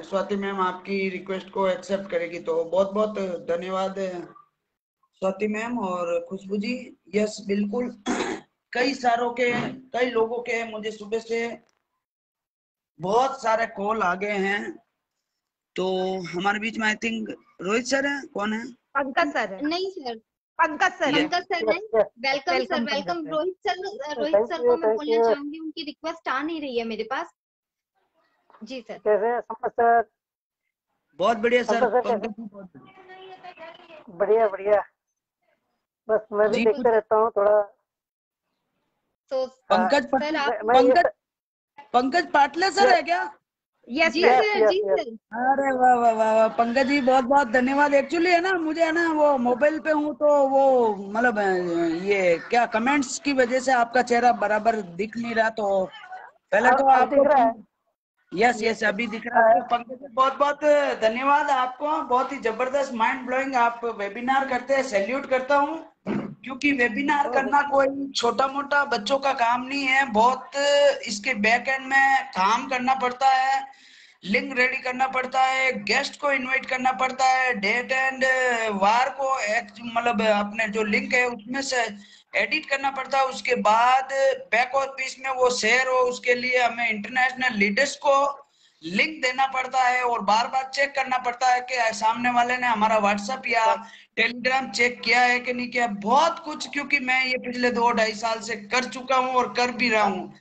स्वाति मैम आपकी रिक्वेस्ट को एक्सेप्ट करेगी। तो बहुत बहुत धन्यवाद स्वाति मैम और खुशबू जी। यस बिल्कुल, कई लोगों के मुझे सुबह से बहुत सारे कॉल आ गए हैं। तो हमारे बीच में आई थिंक रोहित सर है, कौन है? पंकज सर है। नहीं सर, पंकज सर है। पंकज सर है। Welcome sir, welcome Rohit sir को मैं बोलना चाहूंगी, उनकी रिक्वेस्ट आ नहीं रही है मेरे पास। जी सर। कैसे हैं संपत सर? बहुत बढ़िया सर। बढ़िया बढ़िया, बस मैं भी जी, देखते रहता हूँ थोड़ा। तो पंकज सर आप पंकज पाटले सर है क्या? यस जी सर। सर, जी सर। अरे वाह वाह वाह वाह पंकज जी, बहुत बहुत धन्यवाद। एक्चुअली है ना, मुझे है ना वो मोबाइल पे हूँ तो वो मतलब ये क्या कमेंट्स की वजह से आपका चेहरा बराबर दिख नहीं रहा। तो पहले तो अब आपको दिख रहा है? यस अभी दिख रहा है। पंकज जी बहुत बहुत धन्यवाद आपको, बहुत ही जबरदस्त माइंड ब्लोइंग आप वेबिनार करते हैं, सैल्यूट करता हूँ। क्योंकि वेबिनार करना कोई छोटा मोटा बच्चों का काम नहीं है, बहुत इसके बैक एंड में काम करना पड़ता है, लिंक रेडी करना पड़ता है, गेस्ट को इनवाइट करना पड़ता है, डेट एंड वार को मतलब अपने जो लिंक है उसमें से एडिट करना पड़ता है, उसके बाद बैक ऑफिस में वो शेयर हो, उसके लिए हमें इंटरनेशनल लीडर्स को लिंक देना पड़ता है, और बार बार चेक करना पड़ता है कि सामने वाले ने हमारा व्हाट्सएप या टेलीग्राम चेक किया है कि नहीं किया। बहुत कुछ, क्योंकि मैं ये पिछले 2-2.5 साल से कर चुका हूँ और कर भी रहा हूँ।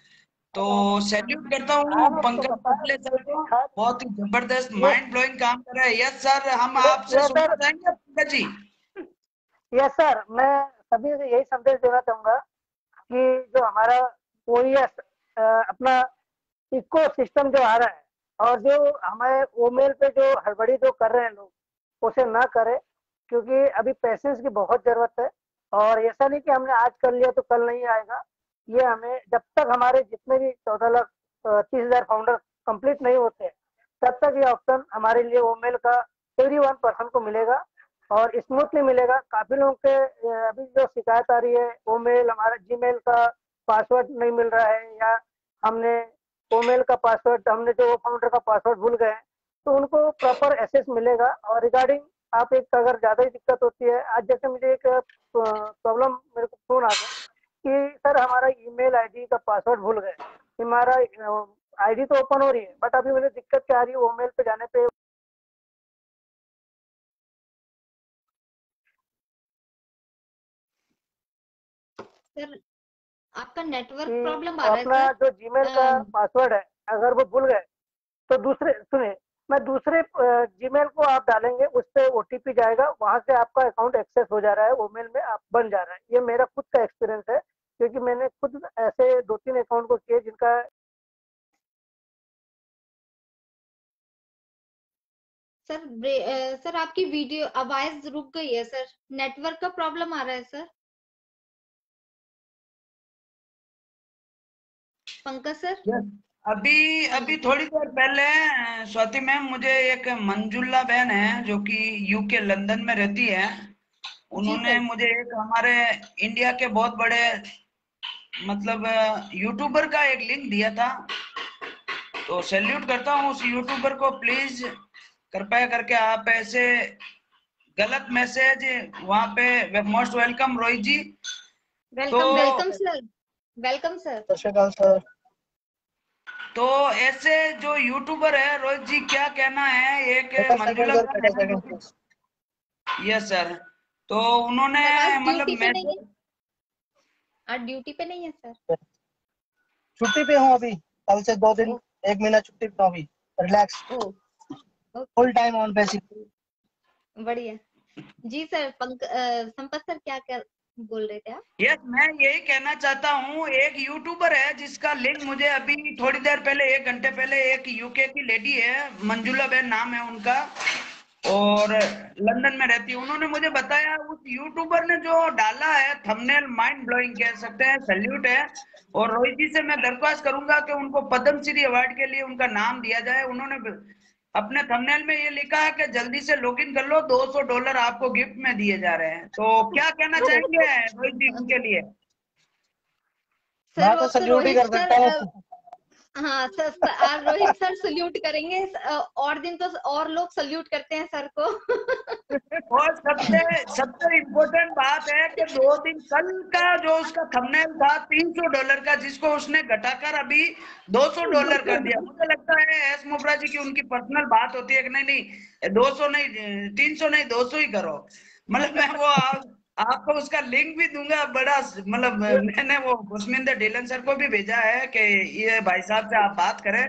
तो सैल्यूट करता हूँ पंकज पटले सर को, बहुत ही जबरदस्त माइंड ब्लोइंग काम कर रहे हैं। यस सर, हम आपसे सुनना चाहेंगे पंकज जी। यस सर, मैं सभी से यही संदेश देना चाहूंगा कि जो हमारा OES अपना इको सिस्टम जो आ रहा है, और जो हमारे ओमेल पे जो हड़बड़ी जो कर रहे हैं लोग, उसे ना करें, क्योंकि अभी पेशेंस की बहुत जरूरत है। और ऐसा नहीं कि हमने आज कर लिया तो कल नहीं आएगा। ये हमें जब तक हमारे जितने भी 14,30,000 फाउंडर कंप्लीट नहीं होते, तब तक ये ऑप्शन हमारे लिए ओमेल का एवरी 1% को मिलेगा और स्मूथली मिलेगा। काफी लोगों के अभी जो शिकायत आ रही है, ओमेल हमारा जीमेल का पासवर्ड नहीं मिल रहा है, या हमने ओमेल का पासवर्ड, हमने जो फाउंडर का पासवर्ड भूल गए, तो उनको प्रॉपर एक्सेस मिलेगा। और रिगार्डिंग आप एक अगर ज्यादा ही दिक्कत होती है, आज जैसे मुझे एक प्रॉब्लम, मेरे को फोन आ गया कि सर हमारा ईमेल आईडी का पासवर्ड भूल गए। हमारा आईडी तो ओपन हो रही है, बट अभी मुझे दिक्कत क्या आ रही है, ओमेल पे जाने पे सर आपका नेटवर्क प्रॉब्लम आ रहा है अपना सर। जो जीमेल का पासवर्ड है अगर वो भूल गए, तो दूसरे सुनिए, मैं दूसरे जीमेल को आप डालेंगे, उस पर OTP जाएगा, वहां से आपका अकाउंट एक्सेस हो जा रहा है, ओमेल में आप बन जा रहा है। ये मेरा खुद का एक्सपीरियंस है, क्योंकि मैंने खुद ऐसे 2-3 अकाउंट को किए जिनका सर आपकी वीडियो आवाज रुक गई है सर, नेटवर्क का प्रॉब्लम आ रहा है सर। पंकज सर अभी थोड़ी देर पहले स्वाति मैम, मुझे एक मंजुला बहन है जो कि UK लंदन में रहती है, उन्होंने मुझे एक हमारे इंडिया के बहुत बड़े मतलब यूट्यूबर का एक लिंक दिया था, तो सैल्यूट करता हूँ उस यूट्यूबर को। प्लीज कृपया करके आप ऐसे गलत मैसेज वहां पे, most welcome Rohit ji. Welcome welcome sir, welcome sir. सत श्री अकाल सर। तो ऐसे जो यूट्यूबर है, रोहित जी क्या कहना है, एक मंजुला का, यस सर, तो उन्होंने मतलब मैसेज, आज ड्यूटी पे नहीं है सर? छुट्टी पे हूँ अभी, कल से 2 दिन 1 महीना छुट्टी पे हूँ अभी, relax, full time on basic. बढ़िया जी सर। संपत सर क्या बोल रहे थे आप? यस, मैं यही कहना चाहता हूँ, एक यूट्यूबर है जिसका लिंक मुझे अभी थोड़ी देर पहले, 1 घंटे पहले, एक यूके की लेडी है, मंजुला बहन नाम है उनका, और लंदन में रहती है, उन्होंने मुझे बताया उस यूट्यूबर ने जो डाला है थंबनेल, माइंड ब्लोइंग कह सकते हैं, सैल्यूट है। और रोहित जी से मैं दरख्वास्त करूंगा कि उनको पद्मश्री अवार्ड के लिए उनका नाम दिया जाए। उन्होंने अपने थंबनेल में ये लिखा है कि जल्दी से लॉगिन कर लो, $200 आपको गिफ्ट में दिए जा रहे हैं। तो क्या कहना चाहेंगे रोहित जी उनके लिए? मैं तो सल्यूट ही कर सकता हूँ। हाँ सर, रोहित सर सल्यूट करेंगे, और दिन तो और लोग सल्यूट करते हैं सर को। और सबसे इम्पोर्टेंट बात है कि 2 दिन कल का जो उसका थंबनेल था $300 का, जिसको उसने घटाकर अभी $200 कर दिया। मुझे लगता है एस मोबरा जी की उनकी पर्सनल बात होती है कि नहीं 200 नहीं 300 नहीं 200 ही करो। मतलब मैं वो आपको उसका लिंक भी दूंगा, बड़ा मतलब मैंने वो खुशमिंदर ढीलन सर को भी भेजा है कि ये भाई साहब से आप बात करें,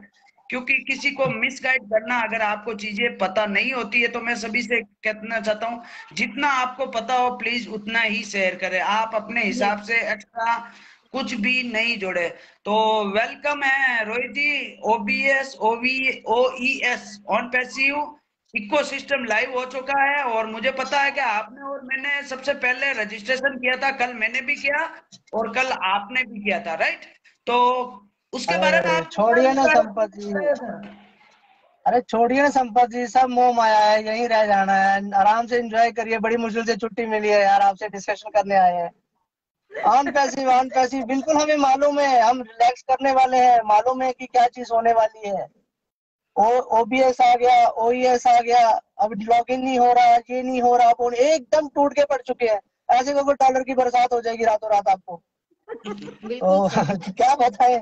क्योंकि किसी को मिसगाइड करना, अगर आपको चीजें पता नहीं होती है, तो मैं सभी से कहना चाहता हूँ जितना आपको पता हो प्लीज उतना ही शेयर करें, आप अपने हिसाब से एक्स्ट्रा कुछ भी नहीं जोड़े। तो वेलकम है रोहित जी। OBS OES on passive ecosystem live हो चुका है, और मुझे पता है कि आपने और मैंने सबसे पहले रजिस्ट्रेशन किया था, कल मैंने भी किया और कल आपने भी किया था, राइट? तो उसके बारे में आप छोड़िए ना संपत जी, अरे छोड़िए ना संपत जी, सब मोह माया है, यहीं रह जाना है, आराम से एंजॉय करिए, बड़ी मुश्किल से छुट्टी मिली है यार, आपसे डिस्कशन करने आए हैं। ऑन पैसिव बिल्कुल हमें मालूम है, हम रिलैक्स करने वाले हैं, मालूम है कि क्या चीज होने वाली है। OBS आ गया, OES आ गया, अब लॉगिन नहीं हो रहा, ये नहीं हो रहा, अब एकदम टूट के पड़ चुके हैं, ऐसे कोई डॉलर की बरसात हो जाएगी रातों रात आपको। तो क्या बताए,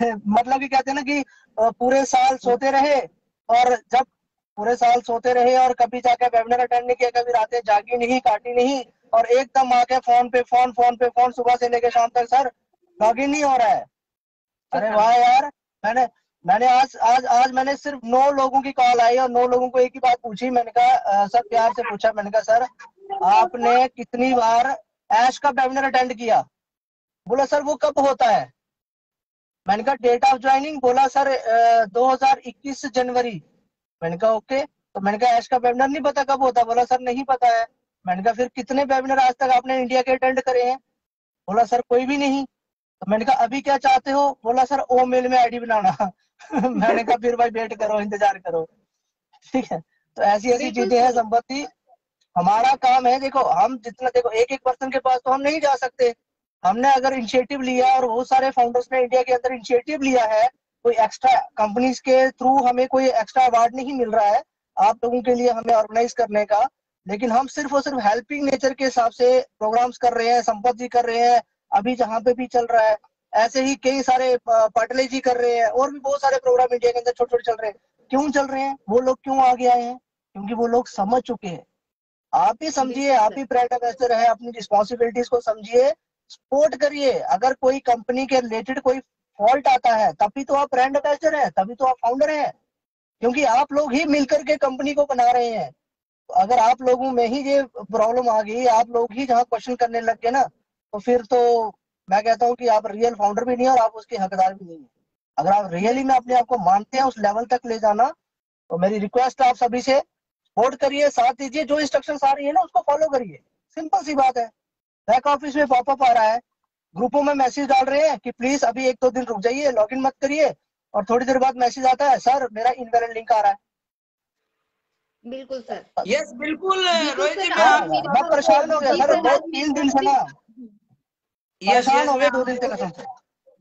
मतलब कि कहते हैं ना कि पूरे साल सोते रहे, और जब पूरे साल सोते रहे और कभी जाके वेबिनार अटेंड नहीं किया, कभी रातें जागी नहीं, काटी नहीं, और एकदम आके फोन पे फोन सुबह से लेके शाम तक, सर लॉगिन नहीं हो रहा है। अरे वाह यार, मैंने आज मैंने सिर्फ 9 लोगों की कॉल आई और 9 लोगों को एक ही बात पूछी। मैंने कहा सर, प्यार से पूछा, मैंने कहा सर आपने कितनी बार ऐश का वेबिनार अटेंड किया? बोला सर वो कब होता है? मैंने कहा डेट ऑफ ज्वाइनिंग, बोला सर 2021 जनवरी। मैंने कहा ओके, तो मैंने कहा ऐश का वेबिनार नहीं पता कब होता? बोला सर नहीं पता है। मैंने कहा फिर कितने वेबिनार आज तक आपने इंडिया के अटेंड करे हैं? बोला सर कोई भी नहीं। तो मैंने कहा अभी क्या चाहते हो? बोला सर ओ मेल में आईडी बनाना। मैंने कहा फिर भाई वेट करो, इंतजार करो, ठीक है। तो ऐसी चीजें हैं संपत्ति, हमारा काम है, देखो हम जितना, देखो एक पर्सन के पास तो हम नहीं जा सकते, हमने अगर इनिशिएटिव लिया और बहुत सारे फाउंडर्स ने इंडिया के अंदर इनिशिएटिव लिया है, कोई एक्स्ट्रा कंपनीज के थ्रू हमें कोई एक्स्ट्रा अवार्ड नहीं मिल रहा है आप लोगों के लिए हमें ऑर्गेनाइज करने का, लेकिन हम सिर्फ और सिर्फ हेल्पिंग नेचर के हिसाब से प्रोग्राम्स कर रहे हैं, संपत जी कर रहे हैं, अभी जहाँ पे भी चल रहा है, ऐसे ही कई सारे पाटले जी कर रहे हैं, और भी बहुत सारे प्रोग्राम इंडिया के अंदर छोटे छोटे चल रहे हैं। क्यों चल रहे हैं? वो लोग क्यों आगे आए हैं? क्योंकि वो लोग समझ चुके हैं। आप ही समझिए, आप ही ब्रांड एम्बेसडर है, अपनी रिस्पॉन्सिबिलिटीज को समझिए, सपोर्ट करिए। अगर कोई कंपनी के रिलेटेड कोई फॉल्ट आता है तभी तो आप ब्रांड एम्बेसडर है, तभी तो आप फाउंडर है, क्योंकि आप लोग ही मिलकर के कंपनी को बना रहे हैं। तो अगर आप लोगों में ही ये प्रॉब्लम आ गई, आप लोग ही जहाँ क्वेश्चन करने लग गए ना, तो फिर तो मैं कहता हूँ कि आप रियल फाउंडर भी नहीं है और आप उसके हकदार भी नहीं है। अगर आप रियली में अपने आप को मानते हैं उस लेवल तक ले जाना, तो मेरी रिक्वेस्ट है आप सभी से, सपोर्ट करिए, साथ दीजिए, जो इंस्ट्रक्शंस आ रही है ना उसको फॉलो करिए, सिंपल सी बात है। बैक ऑफिस में पॉपअप आ रहा है, ग्रुपों में मैसेज डाल रहे हैं कि प्लीज अभी 1-2 दिन रुक जाइए, लॉगिन मत करिए, और थोड़ी देर बाद मैसेज आता है सर मेरा इनवैलिड लिंक आ रहा है। बिल्कुल सर, यस बिल्कुल रोहित जी, मैं परेशान हो गया सर 2-3 दिन से ना। परेशान हो गए 2 दिन से कसम से।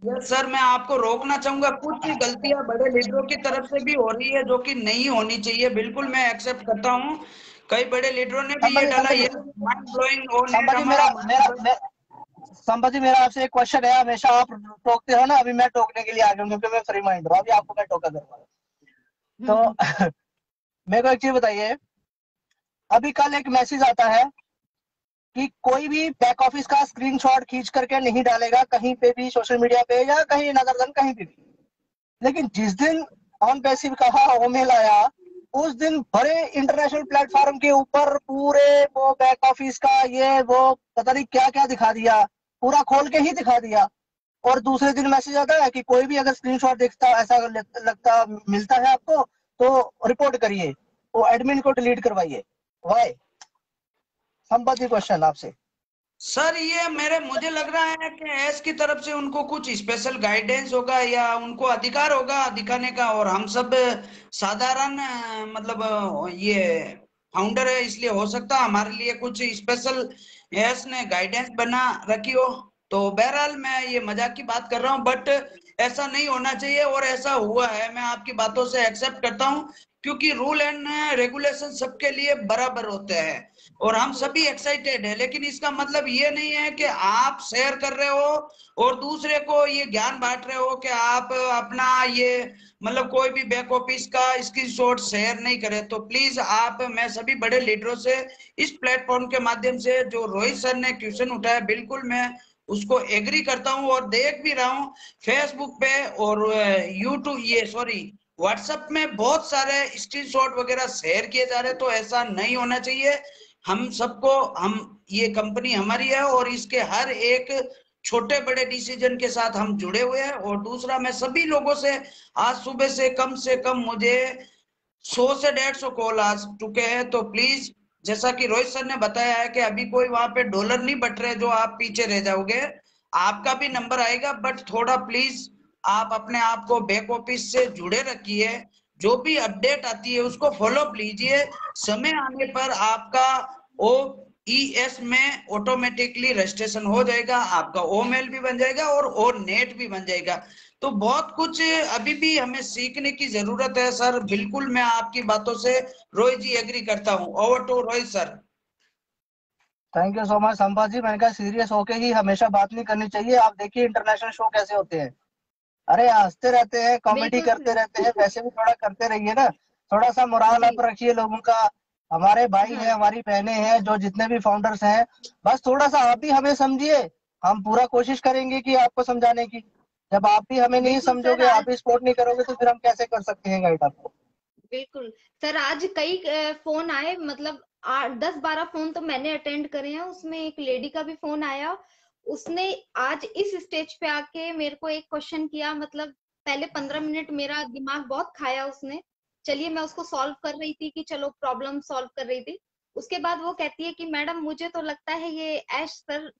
यस सर, मैं आपको रोकना चाहूंगा, कुछ गलतियां बड़े लीडरों की तरफ से भी हो रही है जो कि नहीं होनी चाहिए, बिल्कुल मैं एक्सेप्ट करता हूं। कई बड़े लीडरों ने भी ये डाला, ये माइंड ब्लोइंग और नेट हमारा संपत्ति मेरा आपसे एक क्वेश्चन है, हमेशा आप टोकते हो ना, अभी मैं टोकने के लिए आ गया हूँ क्योंकि मैं फ्री माइंड हूँ, अभी आपको मैं टोका करूंगा। तो मेरे को एक चीज बताइए, अभी कल एक मैसेज आता है कि कोई भी बैक ऑफिस का स्क्रीनशॉट खींच करके नहीं डालेगा कहीं पे भी, सोशल मीडिया पे या कहीं नजर दन कहीं पे भी। लेकिन जिस दिन ऑन पैसिव कहा ओमेल आया, उस दिन बड़े इंटरनेशनल प्लेटफॉर्म के ऊपर पूरे वो बैक ऑफिस का ये वो पता नहीं क्या क्या दिखा दिया, पूरा खोल के ही दिखा दिया। और दूसरे दिन मैसेज आता है कि कोई भी अगर स्क्रीनशॉट देखता ऐसा लगता मिलता है आपको तो रिपोर्ट करिए, वो एडमिन को डिलीट करवाइए। वाई? संपत्ति क्वेश्चन आपसे सर, ये मुझे लग रहा है कि एस की तरफ से उनको कुछ स्पेशल गाइडेंस होगा या उनको अधिकार होगा दिखाने का, और हम सब साधारण मतलब ये फाउंडर है, इसलिए हो सकता हमारे लिए कुछ स्पेशल एस ने गाइडेंस बना रखी हो। तो बहरहाल मैं ये मजाक की बात कर रहा हूँ, बट ऐसा नहीं होना चाहिए और ऐसा हुआ है। मैं आपकी बातों से एक्सेप्ट करता हूँ क्योंकि रूल एंड रेगुलेशन सबके लिए बराबर होते हैं और हम सभी एक्साइटेड है, लेकिन इसका मतलब ये नहीं है कि आप शेयर कर रहे हो और दूसरे को ये ज्ञान बांट रहे हो कि आप अपना ये मतलब कोई भी बैक ऑफिस का स्क्रीनशॉट शेयर नहीं करें। तो प्लीज आप, मैं सभी बड़े लीडरों से इस प्लेटफॉर्म के माध्यम से जो रोहित सर ने क्वेश्चन उठाया, बिल्कुल मैं उसको एग्री करता हूं और देख भी रहा हूं फेसबुक पे और यूट्यूब व्हाट्सएप में बहुत सारे स्क्रीनशॉट वगैरह शेयर किए जा रहे हैं। तो ऐसा नहीं होना चाहिए। हम सबको, ये कंपनी हमारी है और इसके हर एक छोटे बड़े डिसीजन के साथ हम जुड़े हुए हैं। और दूसरा, मैं सभी लोगों से आज सुबह से कम मुझे 100 से 150 कॉल आ चुके हैं। तो प्लीज, जैसा कि रोहित सर ने बताया है कि अभी कोई वहां पे डॉलर नहीं बट रहे जो आप पीछे रह जाओगे, आपका भी नंबर आएगा, बट थोड़ा प्लीज आप अपने आप को बैक ऑफिस से जुड़े रखिए, जो भी अपडेट आती है उसको फॉलो अप लीजिए। समय आने पर आपका OES में ऑटोमेटिकली रजिस्ट्रेशन हो जाएगा, आपका OMail भी बन जाएगा और नेट भी बन जाएगा। तो बहुत कुछ अभी भी हमें सीखने की जरूरत है सर। बिल्कुल मैं आपकी बातों से रोहित जी एग्री करता हूँ। Over to Rohit sir. Thank you so much Sampat ji. मैंने कहा सीरियस होके ही हमेशा बात नहीं करनी चाहिए। आप देखिए इंटरनेशनल शो कैसे होते हैं, अरे हंसते रहते हैं, कॉमेडी करते रहते हैं, वैसे भी थोड़ा करते रहिए ना, थोड़ा सा मोराल अप रखिए लोगों का। हमारे भाई हैं, हमारी बहनें हैं, जो जितने भी फाउंडर्स हैं, बस थोड़ा सा आप भी हमें समझिए, हम पूरा कोशिश करेंगे कि आपको समझाने की। जब आप भी हमें नहीं समझोगे, आप भी सपोर्ट नहीं करोगे, तो फिर हम कैसे कर सकते हैं गाइड आपको। बिल्कुल सर, आज कई फोन आए, मतलब 10-12 फोन तो मैंने अटेंड करे हैं, उसमें एक लेडी का भी फोन आया। उसने आज इस स्टेज पे आके मेरे को एक क्वेश्चन किया, मतलब पहले 15 मिनट मेरा दिमाग बहुत खाया उसने। चलिए मैं उसको सॉल्व कर रही थी कि चलो प्रॉब्लम सॉल्व कर रही थी। उसके बाद वो कहती है कि मैडम मुझे तो लगता है ये ऐश सर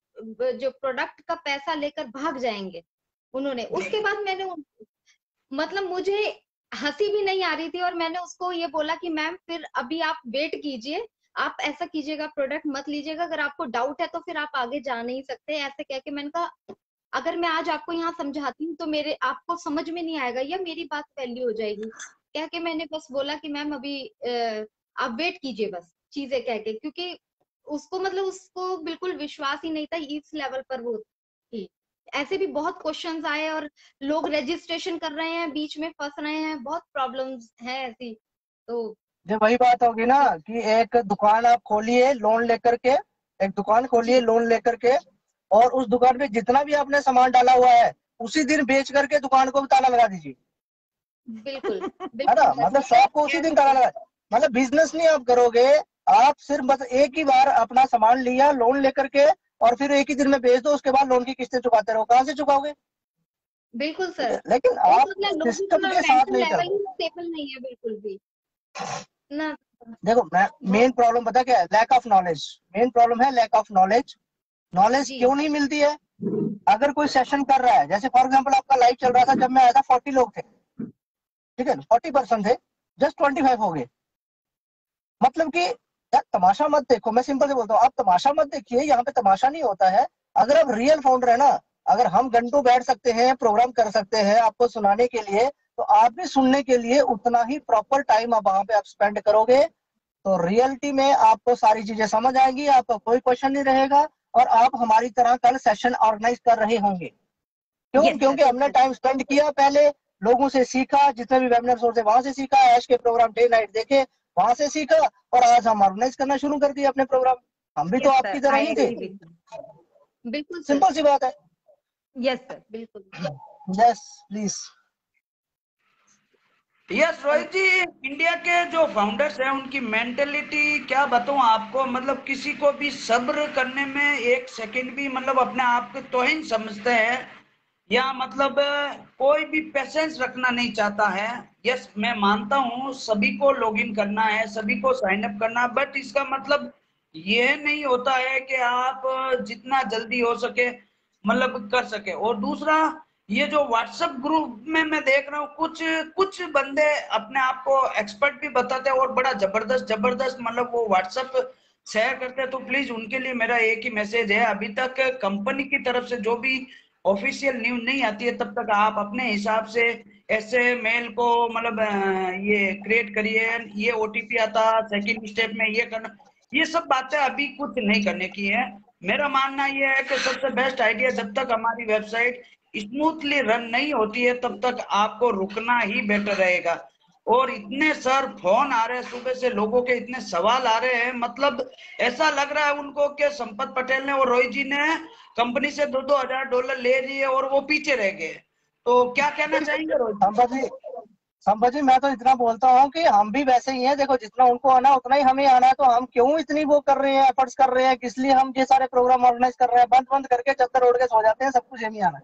जो प्रोडक्ट का पैसा लेकर भाग जाएंगे उन्होंने। उसके बाद मैंने मतलब मुझे हंसी भी नहीं आ रही थी और मैंने उसको ये बोला कि मैम फिर अभी आप वेट कीजिए, आप ऐसा कीजिएगा, प्रोडक्ट मत लीजिएगा, अगर आपको डाउट है तो फिर आप आगे जा नहीं सकते। ऐसे कह के मैंने कहा अगर मैं आज आपको यहाँ समझाती हूँ तो मेरे आपको समझ में नहीं आएगा या मेरी बात वैल्यू हो जाएगी। कह के मैंने बस बोला कि मैम अभी आप वेट कीजिए, बस चीजें कह के, क्योंकि उसको मतलब उसको बिल्कुल विश्वास ही नहीं था इस लेवल पर वो थी। ऐसे भी बहुत क्वेश्चंस आए और लोग रजिस्ट्रेशन कर रहे हैं, बीच में फंस रहे हैं, बहुत प्रॉब्लम्स हैं ऐसी। तो ये वही बात होगी ना कि एक दुकान आप खोलिए लोन लेकर के, एक दुकान खोलिए लोन लेकर के, और उस दुकान पे जितना भी आपने सामान डाला हुआ है उसी दिन बेच करके दुकान को भी ताला लगा दीजिए। बिल्कुल है ना, मतलब शॉप को उसी दिन ताला लगा, मतलब बिजनेस नहीं आप करोगे, आप सिर्फ बस एक ही बार अपना सामान लिया लोन लेकर के और फिर एक ही दिन में बेच दो, उसके बाद लोन की किस्तें चुकाते रहो, कहाँ से चुकाओगे। बिल्कुल सर, लेकिन आप सिस्टम के साथ नहीं चल रहे। स्टेबल नहीं है बिल्कुल भी ना। देखो मेन प्रॉब्लम पता क्या है, lack of knowledge. Main problem है लैक ऑफ नॉलेज। नॉलेज क्यों नहीं मिलती है? अगर कोई सेशन कर रहा है, जैसे फॉर एग्जांपल आपका लाइव चल रहा था, जब मैं आया था 40 लोग थे, ठीक है, 40% थे, जस्ट 25 हो गए। मतलब कि यार तमाशा मत देखो, मैं सिंपल से बोलता हूँ, आप तमाशा मत देखिए, यहाँ पे तमाशा नहीं होता है। अगर आप रियल फाउंडर है ना, अगर हम घंटों बैठ सकते हैं, प्रोग्राम कर सकते हैं आपको सुनाने के लिए, तो आप भी सुनने के लिए उतना ही प्रॉपर टाइम आप वहां पे आप स्पेंड करोगे, तो रियलिटी में आपको सारी चीजें समझ आएगी, आपका कोई क्वेश्चन नहीं रहेगा, और आप हमारी तरह कल सेशन ऑर्गेनाइज कर रहे होंगे। क्यों? Yes, क्योंकि sir. हमने टाइम स्पेंड किया, पहले लोगों से सीखा, जितने भी वेबिनार सोर्स है वहां से सीखा, ऐश के प्रोग्राम डे नाइट देखे, वहां से सीखा, और आज हम ऑर्गेनाइज करना शुरू कर दिया अपने प्रोग्राम। हम भी तो Yes, आपकी sir. तरह I ही थे। agree with you. बिल्कुल सर, सिंपल सी बात है। Yes, sir. बिल्कुल। Yes please. Yes Rohit ji, India के जो फाउंडर्स हैं उनकी मेंटेलिटी क्या बताऊं आपको, मतलब किसी को भी सब्र करने में एक सेकंड भी मतलब अपने आप को तौहीन समझते हैं, या मतलब कोई भी पेशेंस रखना नहीं चाहता है। यस मैं मानता हूं सभी को लॉगिन करना है, सभी को साइन अप करना, बट इसका मतलब ये नहीं होता है कि आप जितना जल्दी हो सके मतलब कर सके। और दूसरा, ये जो व्हाट्सएप ग्रुप में मैं देख रहा हूँ कुछ बंदे अपने आप को एक्सपर्ट भी बताते हैं और बड़ा जबरदस्त मतलब वो व्हाट्सएप शेयर करते हैं। तो प्लीज उनके लिए मेरा एक ही मैसेज है, अभी तक कंपनी की तरफ से जो भी ऑफिशियल न्यूज नहीं आती है तब तक आप अपने हिसाब से ऐसे मेल को मतलब ये क्रिएट करिए, ये ओटीपी आता सेकंड स्टेप में ये करना, ये सब बातें अभी कुछ नहीं करने की है। मेरा मानना ये है कि सबसे बेस्ट आइडिया, जब तक हमारी वेबसाइट स्मूथली रन नहीं होती है तब तक आपको रुकना ही बेटर रहेगा। और इतने सर फोन आ रहे हैं सुबह से, लोगों के इतने सवाल आ रहे हैं, मतलब ऐसा लग रहा है उनको कि संपत पटेल ने और रोहित जी ने कंपनी से $2,000 ले लिए और वो पीछे रह गए। तो क्या कहना चाहेंगे रोहित जी? संपत जी मैं तो इतना बोलता हूँ कि हम भी वैसे ही हैं, देखो जितना उनको आना उतना ही हमें आना है, तो हम क्यों इतनी वो कर रहे हैं, एफर्ट्स कर रहे हैं, किस लिए हम ये सारे प्रोग्राम ऑर्गेनाइज कर रहे हैं, बंद करके चक्कर उड़ के सो जाते हैं, सब कुछ यही आना है,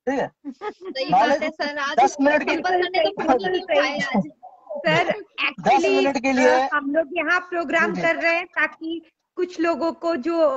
ठीक है। सही बात है सर, आज 10 मिनट के संपत सर ने तो फोन ही नहीं उठाया आज। सर 10 एक्चुअली मिनट के लिए हम लोग यहाँ प्रोग्राम जी। कर रहे हैं ताकि कुछ लोगों को जो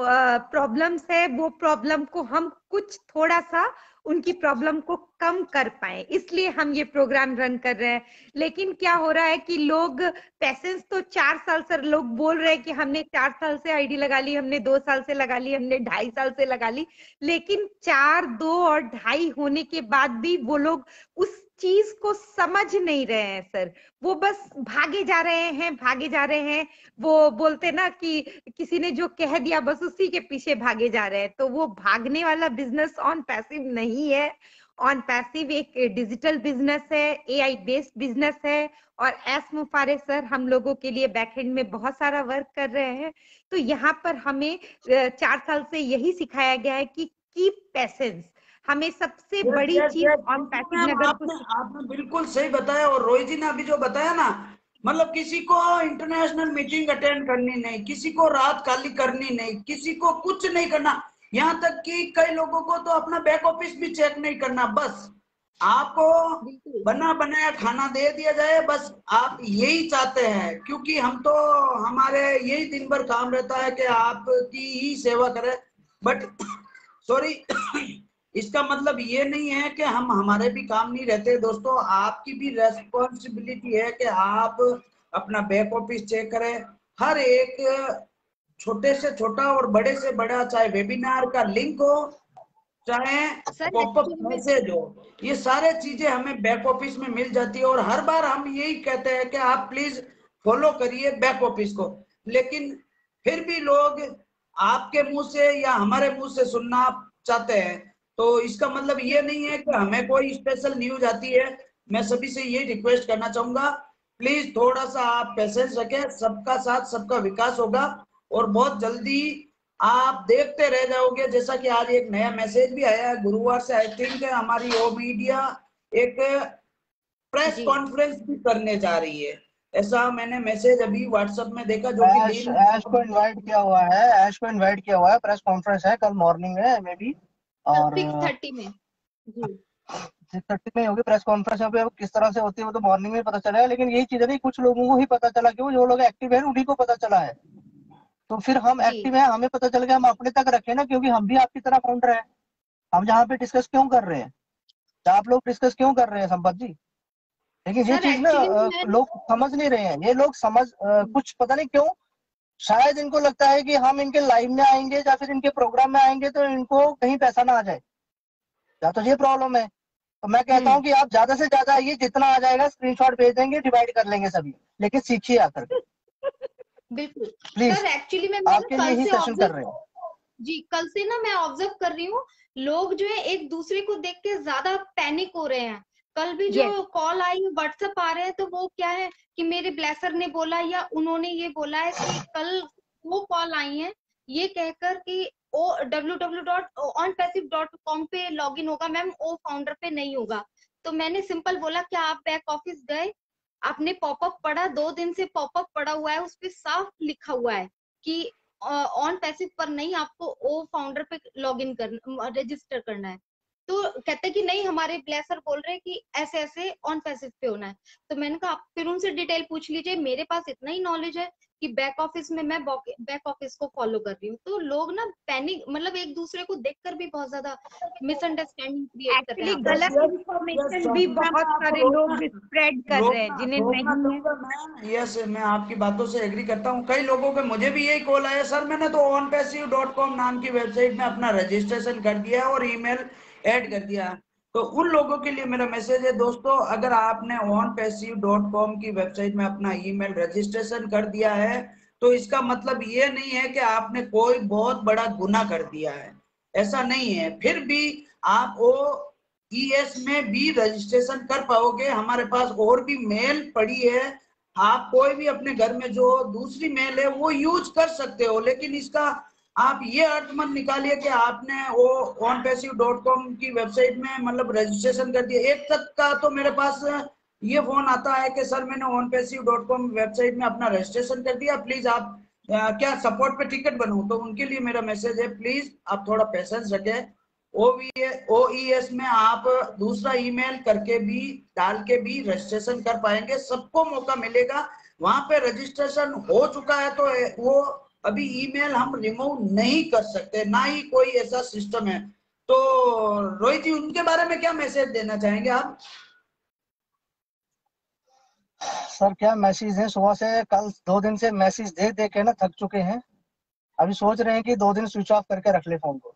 प्रॉब्लम्स है वो प्रॉब्लम को हम कुछ थोड़ा सा उनकी प्रॉब्लम को कम कर पाए, इसलिए हम ये प्रोग्राम रन कर रहे हैं। लेकिन क्या हो रहा है कि लोग पेशेंस तो 4 साल से लोग बोल रहे हैं कि हमने 4 साल से आईडी लगा ली, हमने 2 साल से लगा ली, हमने 2.5 साल से लगा ली, लेकिन 4, 2 और 2.5 होने के बाद भी वो लोग उस चीज को समझ नहीं रहे हैं सर। वो बस भागे जा रहे हैं। वो बोलते ना कि किसी ने जो कह दिया बस उसी के पीछे भागे जा रहे हैं। तो वो भागने वाला बिजनेस ऑन पैसिव नहीं है। ऑन पैसिव एक डिजिटल बिजनेस है, एआई बेस्ड बिजनेस है, और एस मुफारे सर हम लोगों के लिए बैकएंड में बहुत सारा वर्क कर रहे हैं। तो यहाँ पर हमें 4 साल से यही सिखाया गया है कि कीप पेशेंस। हमें सबसे बड़ी चीज ऑन पैसिव में आपने बिल्कुल सही बताया। और रोहित जी ने अभी जो बताया ना, मतलब किसी को इंटरनेशनल मीटिंग अटेंड करनी नहीं, किसी को रात खाली करनी नहीं, किसी को कुछ नहीं करना, यहाँ तक कि कई लोगों को तो अपना बैक ऑफिस भी चेक नहीं करना, बस आपको बना बनाया खाना दे दिया जाए, बस आप यही चाहते हैं। क्योंकि हम तो हमारे यही दिन भर काम रहता है कि आपकी ही सेवा करें, बट सॉरी इसका मतलब ये नहीं है कि हम हमारे भी काम नहीं रहते दोस्तों, आपकी भी रेस्पॉन्सिबिलिटी है कि आप अपना बैक ऑफिस चेक करें। हर एक छोटे से छोटा और बड़े से बड़ा, चाहे वेबिनार का लिंक हो, चाहे पॉपअप मैसेज हो, ये सारे चीजें हमें बैक ऑफिस में मिल जाती है। और हर बार हम यही कहते हैं कि आप प्लीज फॉलो करिए बैक ऑफिस को, लेकिन फिर भी लोग आपके मुंह से या हमारे मुंह से सुनना चाहते हैं। तो इसका मतलब ये नहीं है कि हमें कोई स्पेशल न्यूज आती है। मैं सभी से ये रिक्वेस्ट करना चाहूंगा, प्लीज थोड़ा सा आप पेशेंस रखें, सबका साथ सबका विकास होगा और बहुत जल्दी आप देखते रह जाओगे। जैसा कि आज एक नया मैसेज भी आया है, गुरुवार से आई थिंक हमारी ओ मीडिया एक प्रेस कॉन्फ्रेंस भी करने जा रही है, ऐसा मैंने मैसेज अभी व्हाट्सएप में देखा। जो कि ऐश को इनवाइट किया हुआ है, ऐश को इनवाइट किया हुआ है, प्रेस कॉन्फ्रेंस है कल मॉर्निंग में मे बी, और 6:30 में जी 6:30 में होगी प्रेस कॉन्फ्रेंस। पे किस तरह से होती है वो तो मॉर्निंग में पता चलेगा, लेकिन यही चीज है कुछ लोगों को ही पता चला कि वो जो लोग एक्टिव है उन्हीं को पता चला है। तो फिर हम एक्टिव है, हमें पता चल गया, हम अपने तक रखें ना, क्योंकि हम भी आपकी तरह फाउंडर है। हम यहाँ पे डिस्कस क्यों कर रहे हैं, आप लोग डिस्कस क्यों कर रहे हैं संपत जी? लेकिन ये चीज ना लोग समझ नहीं रहे हैं। ये लोग समझ कुछ पता नहीं क्यों शायद इनको लगता है कि हम इनके लाइव में आएंगे या फिर इनके प्रोग्राम में आएंगे तो इनको कहीं पैसा ना आ जाए, या तो ये प्रॉब्लम है। तो मैं कहता हूँ कि आप ज्यादा से ज्यादा आइए, जितना आ जाएगा स्क्रीनशॉट भेज देंगे, डिवाइड कर लेंगे सभी, लेकिन सीखिए आकर के। बिल्कुल प्लीज, सर, एक्चुअली मैं ना आपके लिए कल ही से सेशन कर रहे हैं। जी, कल से ना मैं ऑब्जर्व कर रही हूँ, लोग जो है एक दूसरे को देख के ज्यादा पैनिक हो रहे हैं। कल भी जो कॉल आई, व्हाट्सएप आ रहे हैं, तो वो क्या है कि मेरे ब्लेसर ने बोला या उन्होंने ये बोला है कि कल वो कॉल आई है ये कहकर कि www.onpassive.com पे लॉगिन होगा मैम, ओ फाउंडर पे नहीं होगा। तो मैंने सिंपल बोला क्या आप बैक ऑफिस गए, आपने पॉपअप पढ़ा? 2 दिन से पॉपअप पड़ा हुआ है, उस पे साफ लिखा हुआ है कि ऑन पैसिव पर नहीं, आपको ओ फाउंडर पे लॉगिन करना, रजिस्टर करना है। तो कहते कि नहीं, हमारे ब्लेसर बोल रहे हैं कि ऐसे ऐसे ऑन पैसिव पे होना है। तो मैंने कहा आप फिर उनसे डिटेल पूछ लीजिए, मेरे पास इतना ही नॉलेज है कि बैक ऑफिस में मैं बैक ऑफिस को फॉलो कर रही हूँ। तो लोग ना पैनिक, मतलब एक दूसरे को देखकर भी बहुत ज्यादा मिसअंडरस्टैंडिंग क्रिएट कर रहे हैं। एक्चुअली गलत इंफॉर्मेशन भी बहुत सारे लोग स्प्रेड कर रहे हैं जिन्हें नहीं है। यस, मैं आपकी बातों से एग्री करता हूँ। कई लोगों के, मुझे भी यही कॉल आया, सर मैंने तो onpassive.com नाम की वेबसाइट में अपना रजिस्ट्रेशन कर दिया और ईमेल ऐड कर दिया। तो उन लोगों के लिए मेरा मैसेज है, दोस्तों अगर आपने onpassive.com की वेबसाइट में अपना ईमेल रजिस्ट्रेशन कर दिया है तो इसका मतलब ये नहीं है कि आपने कोई बहुत बड़ा गुनाह कर दिया है, ऐसा नहीं है। फिर भी आप OES में भी रजिस्ट्रेशन कर पाओगे। हमारे पास और भी मेल पड़ी है, आप कोई भी अपने घर में जो दूसरी मेल है वो यूज कर सकते हो, लेकिन इसका आप ये अर्थ मत निकालिए कि आपने वो onpassive.com की वेबसाइट में मतलब रजिस्ट्रेशन कर दिया। एक तक का तो मेरे पास ये फोन आता है कि सर मैंने onpassive.com वेबसाइट में अपना रजिस्ट्रेशन कर दिया, प्लीज आप क्या सपोर्ट पे टिकट बनाऊं? तो उनके लिए मेरा मैसेज है, प्लीज आप थोड़ा पेशेंस रखें। OES में आप दूसरा ईमेल करके भी, डाल के भी रजिस्ट्रेशन कर पाएंगे, सबको मौका मिलेगा। वहां पे रजिस्ट्रेशन हो चुका है तो वो अभी ईमेल हम रिमूव नहीं कर सकते, ना ही कोई ऐसा सिस्टम है। तो रोहित जी, उनके बारे में क्या मैसेज देना चाहेंगे आप? सर क्या मैसेज है, सुबह से कल 2 दिन से मैसेज दे दे के ना थक चुके हैं। अभी सोच रहे हैं कि 2 दिन स्विच ऑफ करके रख ले फोन को,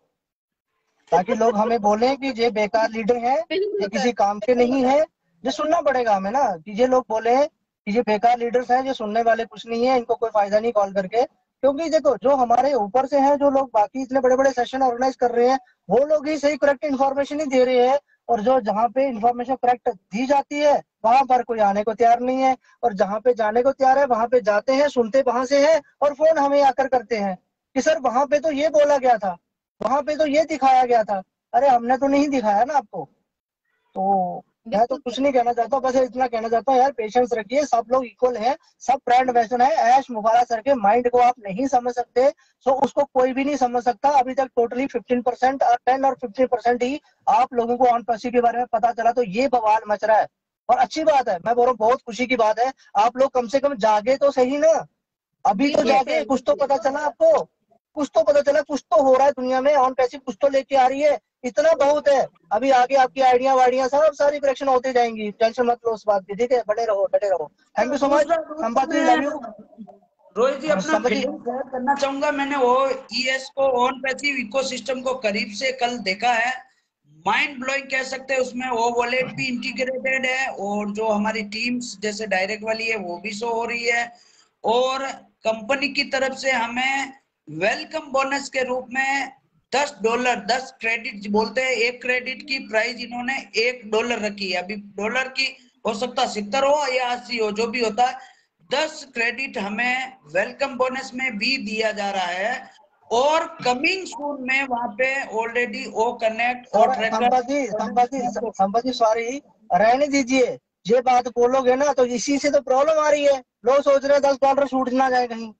ताकि लोग हमें बोले कि ये बेकार लीडर है, ये किसी काम के नहीं है। ये सुनना पड़ेगा हमें ना, कि ये लोग बोले कि ये बेकार लीडर्स हैं, ये सुनने वाले कुछ नहीं है, इनको कोई फायदा नहीं कॉल करके। क्योंकि देखो, जो हमारे ऊपर से हैं, जो लोग बाकी इतने बड़े बड़े सेशन ऑर्गेनाइज कर रहे हैं, वो लोग ही सही करेक्ट इन्फॉर्मेशन ही दे रहे हैं, और जो जहाँ पे इन्फॉर्मेशन करेक्ट दी जाती है वहां पर कोई आने को तैयार नहीं है, और जहाँ पे जाने को तैयार है वहां पे जाते हैं, सुनते वहां से है, और फोन हमें आकर करते हैं कि सर वहां पे तो ये बोला गया था, वहां पे तो ये दिखाया गया था। अरे हमने तो नहीं दिखाया ना आपको। तो मैं तो कुछ नहीं कहना चाहता, बस इतना कहना चाहता हूँ यार, पेशेंस रखिए, सब लोग इक्वल हैं, सब ब्रांड वैसन है। ऐश मुबारक सर के माइंड को आप नहीं समझ सकते, तो उसको कोई भी नहीं समझ सकता। अभी तक टोटली 15% और 10 और 15% ही आप लोगों को onpassive के बारे में पता चला, तो ये बवाल मच रहा है। और अच्छी बात है, मैं बोल रहा हूँ बहुत खुशी की बात है, आप लोग कम से कम जागे तो सही ना। अभी तो जागे, कुछ तो पता चला आपको, कुछ तो पता चला, कुछ तो हो रहा है दुनिया में, onpassive कुछ तो लेके आ रही है, इतना बहुत है। अभी आगे आपकी आइडिया वाइडिया सब सारी करेक्शन होती जाएंगी, टेंशन मत लो उस बात की, ठीक है? बने रहो, डटे रहो। Thank you so much, Sampaji, love you. Rohit ji, अपना फीलिंग शेयर करना चाहूंगा। मैंने OES को, onpassive इकोसिस्टम को करीब से कल देखा है, माइंड ब्लोइंग कह सकते हैं। उसमें वो वॉलेट भी इंटीग्रेटेड है, और जो हमारी टीम्स जैसे डायरेक्ट वाली है वो भी शो हो रही है, और कंपनी की तरफ से हमें वेलकम बोनस के रूप में $10, 10 क्रेडिट बोलते हैं, 1 क्रेडिट की प्राइस इन्होंने $1 रखी है। अभी डॉलर की हो सकता 70 हो या 80 हो, जो भी होता है, 10 क्रेडिट हमें वेलकम बोनस में भी दिया जा रहा है। और कमिंग सून में वहां पे ऑलरेडी ओ कनेक्ट और संपाजी सॉरी, रहने दीजिए। ये बात बोलोगे ना तो इसी से तो प्रॉब्लम आ रही है। लोग सोच रहे हैं $10 छूट ना जाए कहीं,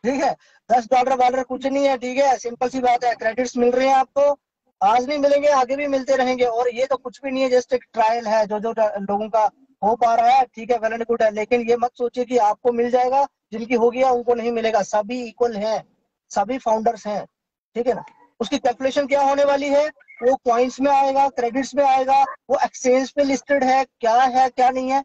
ठीक है? $10 वाले कुछ नहीं है, ठीक है? सिंपल सी बात है, क्रेडिट्स मिल रहे हैं आपको, आज नहीं मिलेंगे, आगे भी मिलते रहेंगे। और ये तो कुछ भी नहीं है, जस्ट एक ट्रायल है, जो जो लोगों का हो पा रहा है, ठीक है, वेल एंड गुड है। लेकिन ये मत सोचिए कि आपको मिल जाएगा, जिनकी हो गया उनको नहीं मिलेगा। सभी इक्वल हैं, सभी फाउंडर्स हैं, ठीक है ना? उसकी कैलकुलेशन क्या होने वाली है, वो पॉइंट्स में आएगा, क्रेडिट्स में आएगा, वो एक्सचेंज पे लिस्टेड है क्या नहीं है,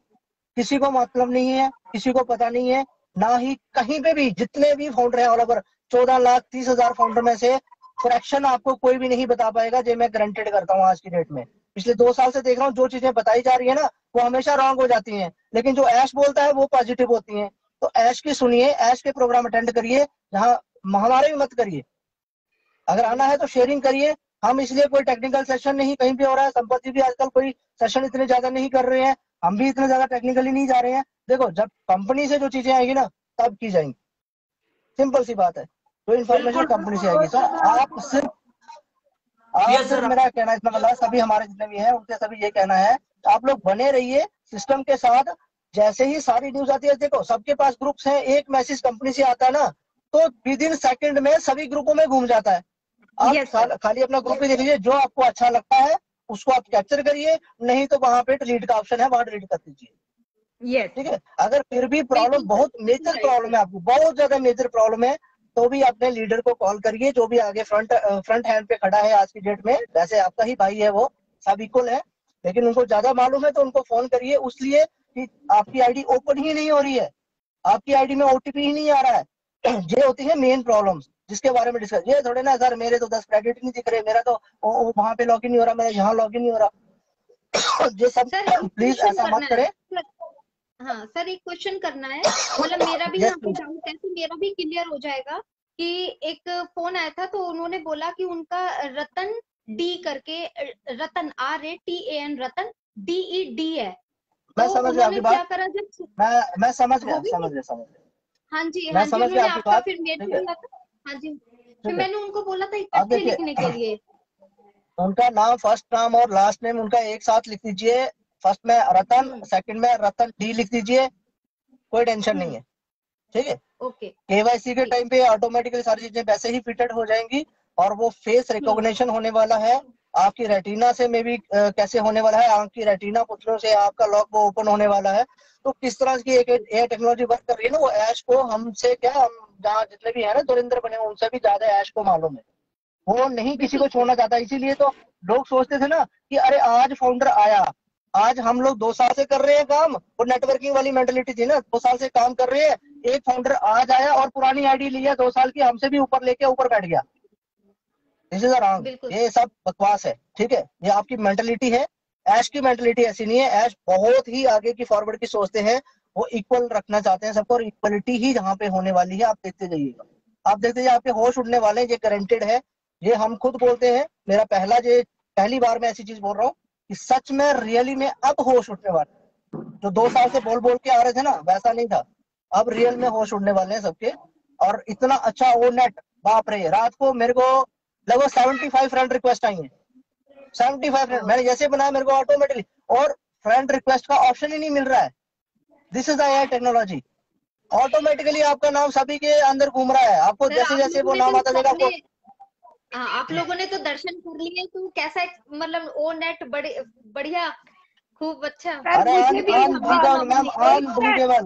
किसी को मतलब नहीं है, किसी को पता नहीं है। ना ही कहीं पे भी जितने भी फाउंडर हैं ऑल ओवर 14,30,000 फाउंडर में से फ्रैक्शन आपको कोई भी नहीं बता पाएगा, जो मैं गारंटेड करता हूँ आज की डेट में। पिछले 2 साल से देख रहा हूँ जो चीजें बताई जा रही है ना वो हमेशा रॉन्ग हो जाती हैं, लेकिन जो ऐश बोलता है वो पॉजिटिव होती हैं। तो ऐश की सुनिए, ऐश के प्रोग्राम अटेंड करिए, जहाँ हमारे भी मत करिए, अगर आना है तो शेयरिंग करिए। हम इसलिए कोई टेक्निकल सेशन नहीं कहीं पे हो रहा है, संपत्ति भी आजकल कोई सेशन इतने ज्यादा नहीं कर रहे हैं, हम भी इतने ज्यादा टेक्निकली नहीं जा रहे हैं। देखो जब कंपनी से जो चीजें आएगी ना तब की जाएंगी, सिंपल सी बात है। तो इन्फॉर्मेशन कंपनी से आएगी। सर आप सिर्फ मेरा कहना इतना मतलब सभी हमारे जितने भी हैं उनसे सभी ये कहना है आप लोग बने रहिए सिस्टम के साथ। जैसे ही सारी न्यूज आती है, देखो सबके पास ग्रुप्स हैं, एक मैसेज कंपनी से आता है ना तो विद इन सेकंड में सभी ग्रुपों में घूम जाता है। आप खाली अपना ग्रुप ही देख लीजिए, जो आपको अच्छा लगता है उसको आप कैप्चर करिए, नहीं तो वहां पे डिलीट का ऑप्शन है, वहां डिलीट कर दीजिए। ठीक है, अगर फिर भी प्रॉब्लम बहुत मेजर प्रॉब्लम है, आपको बहुत ज्यादा मेजर प्रॉब्लम है, तो भी अपने लीडर को कॉल करिए, जो भी आगे फ्रंट हैंड पे खड़ा है आज की डेट में। वैसे आपका ही भाई है, वो सब इक्वल है, लेकिन उनको ज्यादा मालूम है तो उनको फोन करिए, उसलिए कि आपकी आईडी ओपन ही नहीं हो रही है, आपकी आईडी में ओटीपी ही नहीं आ रहा है। ये होती है मेन प्रॉब्लम्स जिसके बारे में डिस्कस। ये थोड़े ना सर मेरे तो 10 क्रेडिट नहीं दिख रहे, मेरा तो वहां पे लॉगिन नहीं हो रहा, मेरा यहाँ लॉगिन नहीं हो रहा। ये सब प्लीज ऐसा मत करें। हाँ सर, एक क्वेश्चन करना है, मतलब मेरा भी यहाँ पे डाउट है तो मेरा भी क्लियर हो जाएगा कि एक फोन आया था तो उन्होंने बोला कि उनका रतन डी करके, रतन RATAN रतन DED है। मैं तो समझ गया आपकी क्या बात, करा जब मैं समझ गया। हाँ जी मैं समझ उन्होंने गया आपकी आपका बात। फिर मेल बोला था। हाँ जी, फिर है। मैंने उनको बोला था आप इकट्ठे देखिए, लिखने के लिए। उनका नाम, फर्स्ट नाम और लास्ट नेम उनका एक साथ लिख दीजिए। फर्स्ट में रतन, सेकंड में रतन डी लिख दीजिए, कोई टेंशन नहीं है। ठीक है, ओके। केवाईसी के टाइम पे ऑटोमेटिकली सारी चीजें वैसे ही फिटेड हो जाएंगी, और वो फेस रिकॉग्निशन होने वाला है। आपकी रेटिना से में भी कैसे होने वाला है, आंख की रेटिना पुतलों से आपका लॉक वो ओपन होने वाला है। तो किस तरह की एक एआई टेक्नोलॉजी वर्क कर रही है ना, वो ऐश को हमसे क्या, हम जहाँ जितने भी है ना धुरंधर बने उनसे भी ज्यादा ऐश को मालूम है, वो नहीं किसी को छोड़ना चाहता। इसीलिए तो लोग सोचते थे ना कि अरे आज फाउंडर आया, आज हम लोग 2 साल से कर रहे हैं काम, वो नेटवर्किंग वाली मेंटेलिटी थी ना, 2 साल से काम कर रहे हैं, एक फाउंडर आज आया और पुरानी आईडी लिया 2 साल की, हमसे भी ऊपर लेके ऊपर बैठ गया। दिस इज रॉन्ग, ये सब बकवास है। ठीक है, ये आपकी मेंटेलिटी है, ऐश की मेंटेलिटी ऐसी नहीं है। ऐश बहुत ही आगे की फॉरवर्ड की सोचते हैं, वो इक्वल रखना चाहते हैं सबको, और इक्वलिटी ही जहाँ पे होने वाली है आप देखते जाइएगा, आप देखते जाइए आपके होश उड़ने वाले हैं, ये गारंटेड है। ये हम खुद बोलते हैं, मेरा पहली बार मैं ऐसी चीज बोल रहा हूँ कि सच में रियली में अब होश उठने वाले। जो 2 साल से बोल बोल के आ रहे थे ना वैसा नहीं था, अब रियल में होश उड़ने वाले हैं सबके। और इतना अच्छा वो नेट, बाप रे, रात को मेरे को लगभग 75 फ्रेंड रिक्वेस्ट आई है, 75 फ्रेंड मैंने जैसे बनाया मेरे को ऑटोमेटिकली, और फ्रेंड रिक्वेस्ट का ऑप्शन ही नहीं मिल रहा है। This is AI technology, automatically आपका नाम सभी के अंदर घूम रहा है, आपको जैसे जैसे वो नाम आता जाएगा आपको। आप लोगों ने तो दर्शन कर लिए, तो कैसा मतलब ओ नेट बढ़िया, खूब अच्छा। अरे अनबिलीवेबल,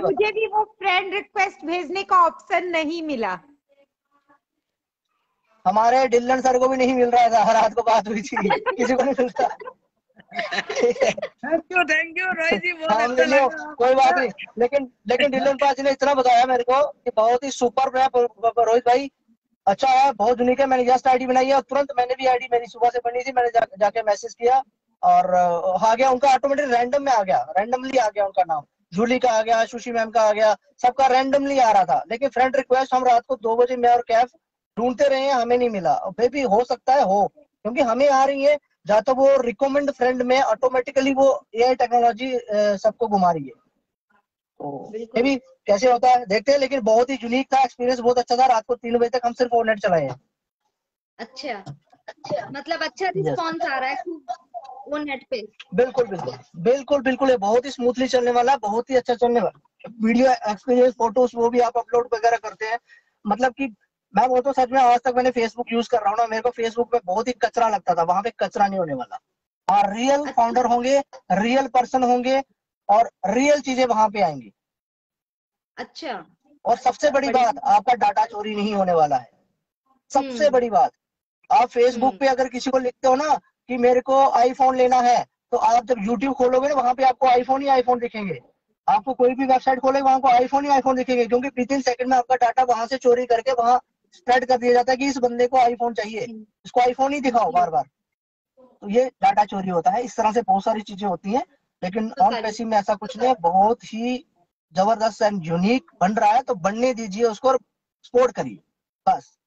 मुझे भी वो फ्रेंड रिक्वेस्ट भेजने का ऑप्शन नहीं मिला। हमारे डिलन सर को भी नहीं मिल रहा था, रात को बात हुई थी, किसी को नहीं मिलता। थैंक यू रोहित जी, बहुत अच्छा लगा। कोई बात नहीं, लेकिन डिलन पास ने इतना बताया मेरे को कि बहुत ही सुपर है रोहित भाई, अच्छा है, बहुत यूनिक है। मैंने जस्ट आईडी बनाई है और तुरंत मैंने भी आईडी मेरी सुबह से बनी थी, मैंने जाके मैसेज किया और आ गया उनका ऑटोमेटिक, रैंडम में आ गया, रैंडमली आ गया उनका नाम, जूली का आ गया, सुशी मैम का आ गया, सबका रैंडमली आ रहा था। लेकिन फ्रेंड रिक्वेस्ट हम रात को 2 बजे मैं और कैफ ढूंढते रहे हैं, हमें नहीं मिला। फिर भी हो सकता है हो, क्योंकि हमें आ रही है, जहाँ तो वो रिकमेंड फ्रेंड में ऑटोमेटिकली वो एआई टेक्नोलॉजी सबको घुमा रही है। तो ये भी कैसे होता है देखते हैं, लेकिन बहुत ही यूनिक था, एक्सपीरियंस बहुत अच्छा था। रात को 3 बजे तक हम सिर्फ वो नेट चलाए हैं। अच्छा, मतलब अच्छा रिस्पॉन्स आ रहा है वो नेट पे। बिल्कुल ये बहुत ही स्मूथली चलने वाला, बहुत ही अच्छा चलने वाला। वीडियो एक्सपीरियंस, फोटोज वो भी आप अपलोड वगैरह करते हैं, मतलब कि मैं वो तो सच में आज तक मैंने फेसबुक यूज कर रहा हूँ ना, मेरे को फेसबुक पे बहुत ही कचरा लगता था, वहां पे कचरा नहीं होने वाला। और रियल फाउंडर होंगे, रियल पर्सन होंगे और रियल चीजें वहां पे आएंगी। अच्छा, और सबसे बड़ी बात, आपका डाटा चोरी नहीं होने वाला है, सबसे बड़ी बात। आप फेसबुक पे अगर किसी को लिखते हो ना कि मेरे को आईफोन लेना है, तो आप जब यूट्यूब खोलोगे ना वहां पे आपको आईफोन ही आईफोन दिखेंगे। आपको कोई भी वेबसाइट खोले वहां को आईफोन ही आईफोन दिखेंगे, क्योंकि विद इन सेकंड में आपका डाटा वहां से चोरी करके वहां स्प्रेड कर दिया जाता है कि इस बंदे को आईफोन चाहिए, इसको आईफोन ही दिखाओ बार बार। तो ये डाटा चोरी होता है। इस तरह से बहुत सारी चीजें होती हैं, लेकिन ऑन पैसिव में ऐसा कुछ नहीं है। बहुत ही जबरदस्त एंड यूनिक बन रहा है, तो बनने दीजिए उसको और सपोर्ट करिए बस।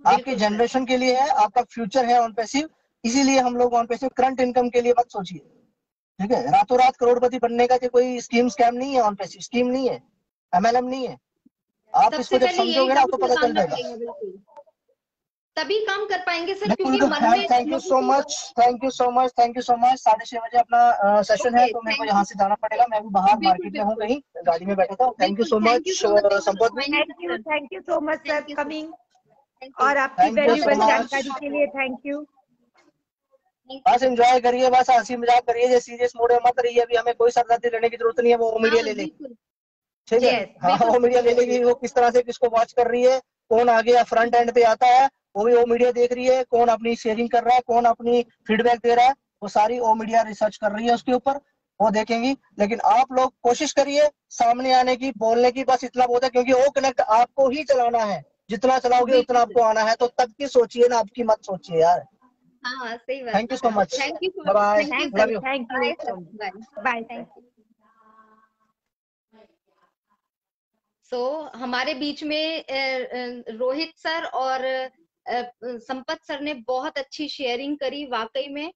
आपकी जनरेशन के लिए है, आपका फ्यूचर है ऑन पैसिव, इसीलिए हम लोग ऑन पैसिव करंट इनकम के लिए मत सोचिए, ठीक है। रातों रात करोड़पति बनने का कोई स्कीम स्कैम नहीं है, ऑन पैसिव स्कीम नहीं है, एमएलएम नहीं है। आप इसको जब समझोगे ना आपको पता चल जाएगा, तभी काम कर पाएंगे सर। बिल्कुल। क्योंकि मन में thank you so much, thank you so much, thank you so much. 6:30 बजे अपना सेशन है, तो मेरे को यहाँ से जाना पड़ेगा। मैं भी बाहर मार्केट में हूँ, कहीं गाड़ी में बैठा था। Thank you so much Sampat ji. Thank you so much sir coming, और आपकी वैल्यूएबल जानकारी के लिए थैंक यू। बस एंजॉय करिए, बस हंसी मजाक करिए, जो सीरियस मोड में मत रहिए। अभी हमें कोई सरदर्दी लेने की जरूरत नहीं है, वो मीडिया ले लेगी, ठीक है। हाँ, वो मीडिया ले लेगी, वो किस तरह से किसको वॉच कर रही है, कौन आगे या फ्रंट एंड पे आता है, वो भी वो मीडिया देख रही है। कौन अपनी शेयरिंग कर रहा है, कौन अपनी फीडबैक दे रहा है, वो सारी वो मीडिया रिसर्च कर रही है उसके ऊपर, वो देखेंगी। लेकिन आप लोग कोशिश करिए सामने आने की, बोलने की, बस इतना बहुत है। क्योंकि वो कनेक्ट आपको ही चलाना है, जितना चलाओगे उतना आपको आना है। तो तब की सोचिए ना, आपकी मत सोचिए यार। हाँ सही बात। Thank you so much, thank you, bye, love you, thank you, bye, thank you. So हमारे बीच में रोहित सर और संपत सर ने बहुत अच्छी शेयरिंग करी वाकई में,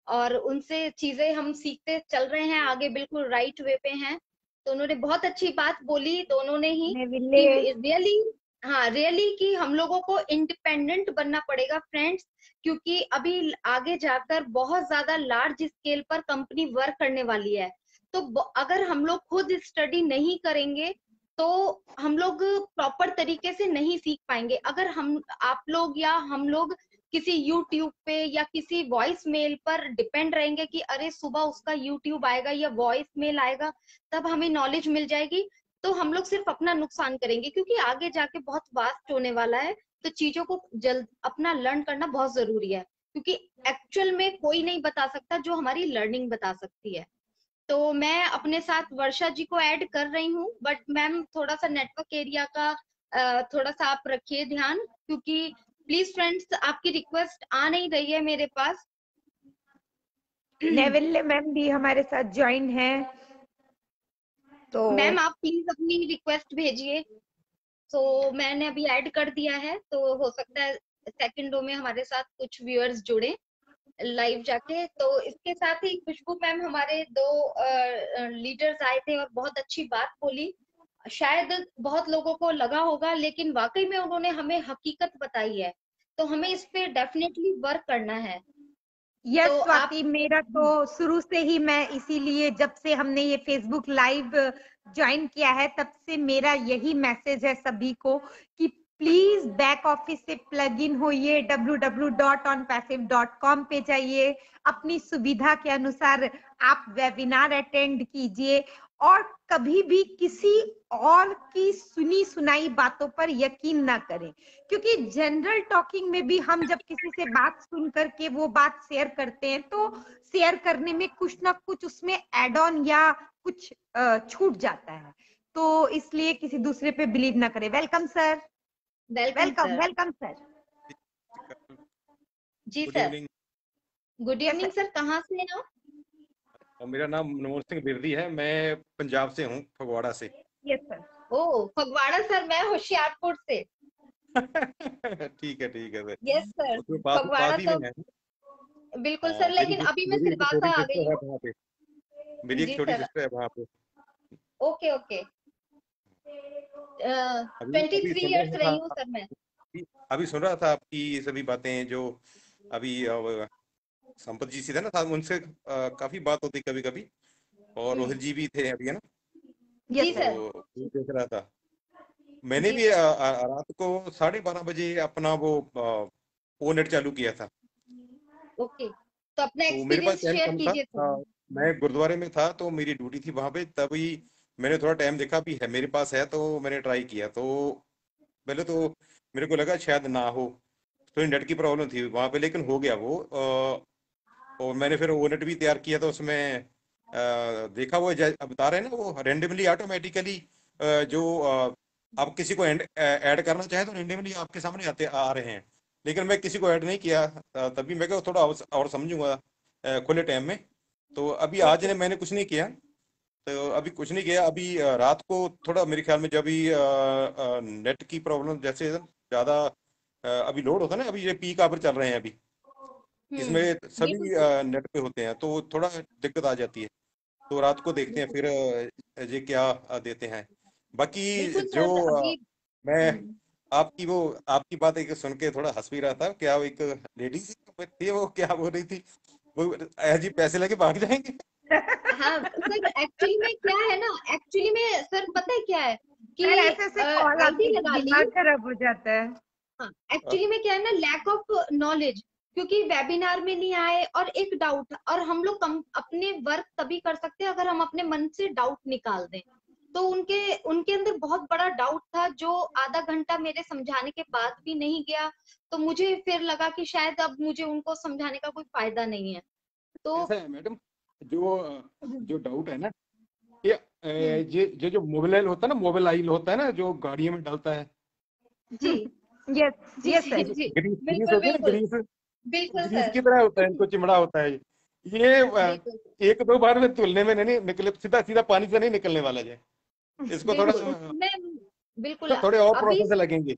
और उनसे चीजें हम सीखते चल रहे हैं आगे, बिल्कुल राइट वे पे हैं। तो उन्होंने बहुत अच्छी बात बोली दोनों ने ही, रियली, हाँ रियली कि हम लोगों को इंडिपेंडेंट बनना पड़ेगा फ्रेंड्स। क्योंकि अभी आगे जाकर बहुत ज्यादा लार्ज स्केल पर कंपनी वर्क करने वाली है। तो अगर हम लोग खुद स्टडी नहीं करेंगे तो हम लोग प्रॉपर तरीके से नहीं सीख पाएंगे। अगर हम आप लोग या हम लोग किसी यूट्यूब पे या किसी वॉइस मेल पर डिपेंड रहेंगे कि अरे सुबह उसका यूट्यूब आएगा या वॉइस मेल आएगा तब हमें नॉलेज मिल जाएगी, तो हम लोग सिर्फ अपना नुकसान करेंगे। क्योंकि आगे जाके बहुत वास्ट होने वाला है, तो चीजों को जल्द अपना लर्न करना बहुत जरूरी है। क्योंकि एक्चुअल में कोई नहीं बता सकता जो हमारी लर्निंग बता सकती है। तो मैं अपने साथ वर्षा जी को ऐड कर रही हूँ, बट मैम थोड़ा सा नेटवर्क एरिया का थोड़ा सा आप रखिए ध्यान, क्योंकि प्लीज फ्रेंड्स आपकी रिक्वेस्ट आ नहीं रही है मेरे पास। नेविल्ले मैम भी हमारे साथ ज्वाइन है, तो मैम आप प्लीज अपनी रिक्वेस्ट भेजिए। तो मैंने अभी ऐड कर दिया है, तो हो सकता है सेकंडों में हमारे साथ कुछ व्यूअर्स जुड़े लाइव जाके। तो इसके साथ ही खुशबू मैम हमारे 2 लीडर्स आए थे और बहुत अच्छी बात बोली। शायद बहुत लोगों को लगा होगा, लेकिन वाकई में उन्होंने हमें हकीकत बताई है, तो हमें इस पे डेफिनेटली वर्क करना है। यस तो स्वाति, मेरा तो शुरू से ही, मैं इसीलिए जब से हमने ये फेसबुक लाइव ज्वाइन किया है तब से मेरा यही मैसेज है सभी को कि प्लीज बैक ऑफिस से प्लग इन होइए, www.onpassive.com पे जाइए, अपनी सुविधा के अनुसार आप वेबिनार अटेंड कीजिए, और कभी भी किसी और की सुनी सुनाई बातों पर यकीन ना करें। क्योंकि जनरल टॉकिंग में भी हम जब किसी से बात सुन करके वो बात शेयर करते हैं तो शेयर करने में कुछ ना कुछ उसमें एड ऑन या कुछ छूट जाता है, तो इसलिए किसी दूसरे पे बिलीव ना करें। Welcome sir. Welcome sir. जी सर, गुड इवनिंग सर। कहाँ से हैं आप? मेरा नाम मनमोहन सिंह बिरदी है, मैं पंजाब से हूँ, फगवाड़ा से। Yes sir. Oh Phagwara sir, मैं होशियारपुर से। ठीक है सर। यस सर, फगवाड़ा तो बिल्कुल सर, लेकिन अभी मैं सिलवासा आ गई हूँ। मेरी एक छोटी सिस्टर है वहाँ पे। ओके 23 इयर्स रही हूँ सर मैं। अभी सुन रहा था आपकी सभी बातें जो अभी संपत जी से थे ना, साथ उनसे काफी बात होती कभी कभी, और रोहित जी भी थे अभी, है ना? जी सर। तो देख रहा था मैंने भी रात को 12:30 बजे अपना वो नेट चालू किया था। ओके, तो अपना एक्सपीरियंस शेयर कीजिए। मैं गुरुद्वारे में था, तो मेरी ड्यूटी थी वहां पे, तभी मैंने थोड़ा टाइम देखा भी है मेरे पास है, तो मैंने ट्राई किया। तो पहले तो मेरे को लगा शायद ना हो, तो नेट की प्रॉब्लम थी वहां पे, लेकिन हो गया वो। और मैंने फिर वो नेट भी तैयार किया था, उसमें देखा वो बता रहे हैं ना, वो रेंडमली ऑटोमेटिकली जो आप किसी को ऐड करना चाहे तो रेंडमली आपके सामने आ रहे हैं, लेकिन मैं किसी को ऐड नहीं किया। तभी मैं थोड़ा और समझूंगा खुले टाइम में। तो अभी आज ने मैंने कुछ नहीं किया, तो अभी कुछ नहीं किया। अभी रात को थोड़ा मेरे ख्याल में जब भी नेट की प्रॉब्लम जैसे ज्यादा अभी लोड होता है ना, अभी ये पीक आवर चल रहे हैं अभी, इसमें सभी नेट पे होते हैं तो थोड़ा दिक्कत आ जाती है। तो रात को देखते हैं फिर ये क्या देते हैं। बाकी जो मैं आपकी बात एक सुन के थोड़ा हंस भी रहा था। क्या वो एक लेडी थी, वो क्या बोल रही थी, वो जी पैसे लेके भाग जाएंगे। हाँ सर, एक्चुअली में क्या है ना, एक्चुअली में सर पता है क्या है कि ऐसे कॉल आती है, दिमाग खराब हो जाता है। हाँ, एक्चुअली में क्या है ना, लैक ऑफ नॉलेज, क्योंकि वेबिनार में नहीं आए और एक डाउट, और हम लोग अपने वर्क तभी कर सकते हैं अगर हम अपने मन से डाउट निकाल दें। तो उनके अंदर बहुत बड़ा डाउट था जो आधा घंटा मेरे समझाने के बाद भी नहीं गया। तो मुझे फिर लगा कि शायद अब मुझे उनको समझाने का कोई फायदा नहीं है। तो ऐसा है मैडम, जो डाउट है ना, ये जो मोबाइल होता है ना, मोबाइल ऑयल होता है ना जो गाड़ियों में डालता है जी, यस यस सर, ग्रीस की तरह होता है, इनको चिमड़ा होता है ये। एक दो बार में तुलने में नहीं निकले, सीधा सीधा पानी से नहीं निकलने वाला है। इसको थोड़ा बिल्कुल थोड़े और प्रोसेस लगेंगे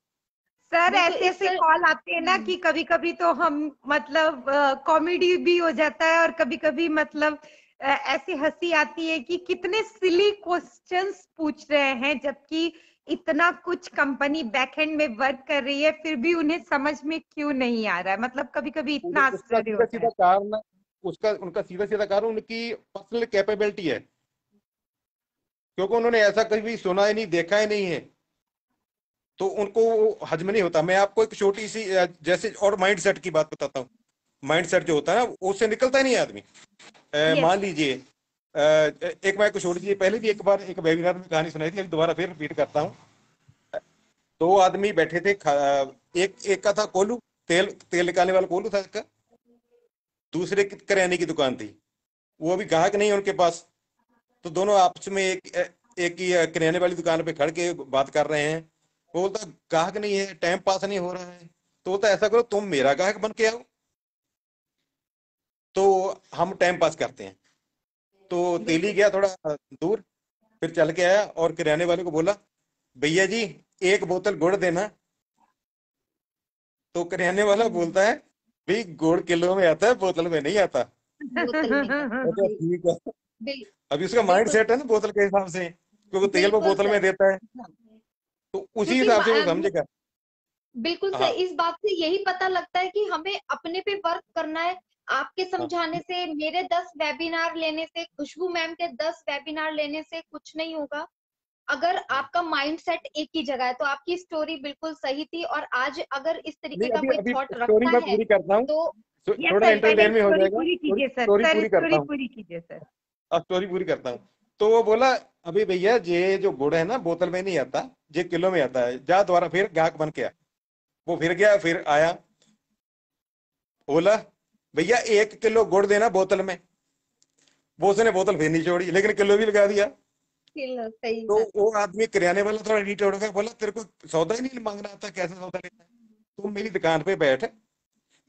सर। ऐसे कॉल आते हैं ना कि कभी कभी तो हम मतलब कॉमेडी भी हो जाता है, और कभी कभी मतलब ऐसी हंसी आती है कि कितने सिली क्वेश्चंस पूछ रहे हैं, जबकि इतना कुछ कंपनी बैकएंड में वर्क कर रही है, फिर भी उन्हें समझ में क्यों नहीं आ रहा है। मतलब कभी कभी इतना आश्चर्य होता है। कारण उनका सीधा सीधा कारण उनकी पर्सनल कैपेबिलिटी है, क्योंकि उन्होंने ऐसा कभी सुना ही नहीं, देखा ही नहीं है, तो उनको हजम नहीं होता। मैं आपको एक छोटी सी जैसे और माइंड सेट की बात बताता हूँ। माइंड सेट जो होता है ना, उससे निकलता ही नहीं आदमी। मान लीजिए एक मैं कुछ छोड़ दीजिए, पहले भी एक बार एक वेबिनार में कहानी सुनाई थी, दोबारा फिर रिपीट करता हूँ। दो आदमी बैठे थे, एक का था कोलू, तेल निकालने वाला कोलू था इसका, दूसरे की करियाने की दुकान थी, वो अभी ग्राहक नहीं है उनके पास। तो दोनों आपस में एक ही करियाने वाली दुकान पे खड़ के बात कर रहे हैं। वो बोलता ग्राहक नहीं है, टाइम पास नहीं हो रहा है। तो बोलता ऐसा करो तुम मेरा ग्राहक बन के आओ, तो हम टाइम पास करते हैं। तो तेली गया थोड़ा दूर, फिर चल के आया और किराने वाले को बोला भैया जी एक बोतल गुड़ देना। तो किराने वाला बोलता है भाई गुड़ किलो में आता है, बोतल में नहीं आता। ठीक है, अभी उसका माइंड सेट है ना बोतल के हिसाब से, क्योंकि तेल वो बोतल में देता है, तो उसी हिसाब से वो समझेगा। बिल्कुल सर, इस बात से यही पता लगता है कि हमें अपने पे वर्क करना है। आपके समझाने से, मेरे 10 वेबिनार लेने से, खुशबू मैम के 10 वेबिनार लेने से कुछ नहीं होगा। अगर आपका माइंड सेट एक ही जगह है, तो आपकी स्टोरी बिल्कुल सही थी। और आज अगर इस तरीके का कोई थॉट रखता है तो थोड़ा एंटरटेन में हो जाएगा। पूरी कीजिए सर, स्टोरी पूरी कीजिए सर। अब स्टोरी पूरी करता हूँ। तो वो बोला अभी भैया ये जो गुड़ है ना बोतल में नहीं आता, ये किलो में आता है, जा दोबारा फिर ग्राहक बन के आ। वो फिर गया, फिर आया, बोला भैया 1 किलो गुड़ देना बोतल में। वो उसने बोतल फिर नहीं छोड़ी, लेकिन किलो भी लगा दिया। तो वो आदमी किराने वाला थोड़ा रीटेड हो गया, बोला तेरे को सौदा ही नहीं मांगना आता, कैसे सौदा लेना है? तुम मेरी दुकान पे बैठ,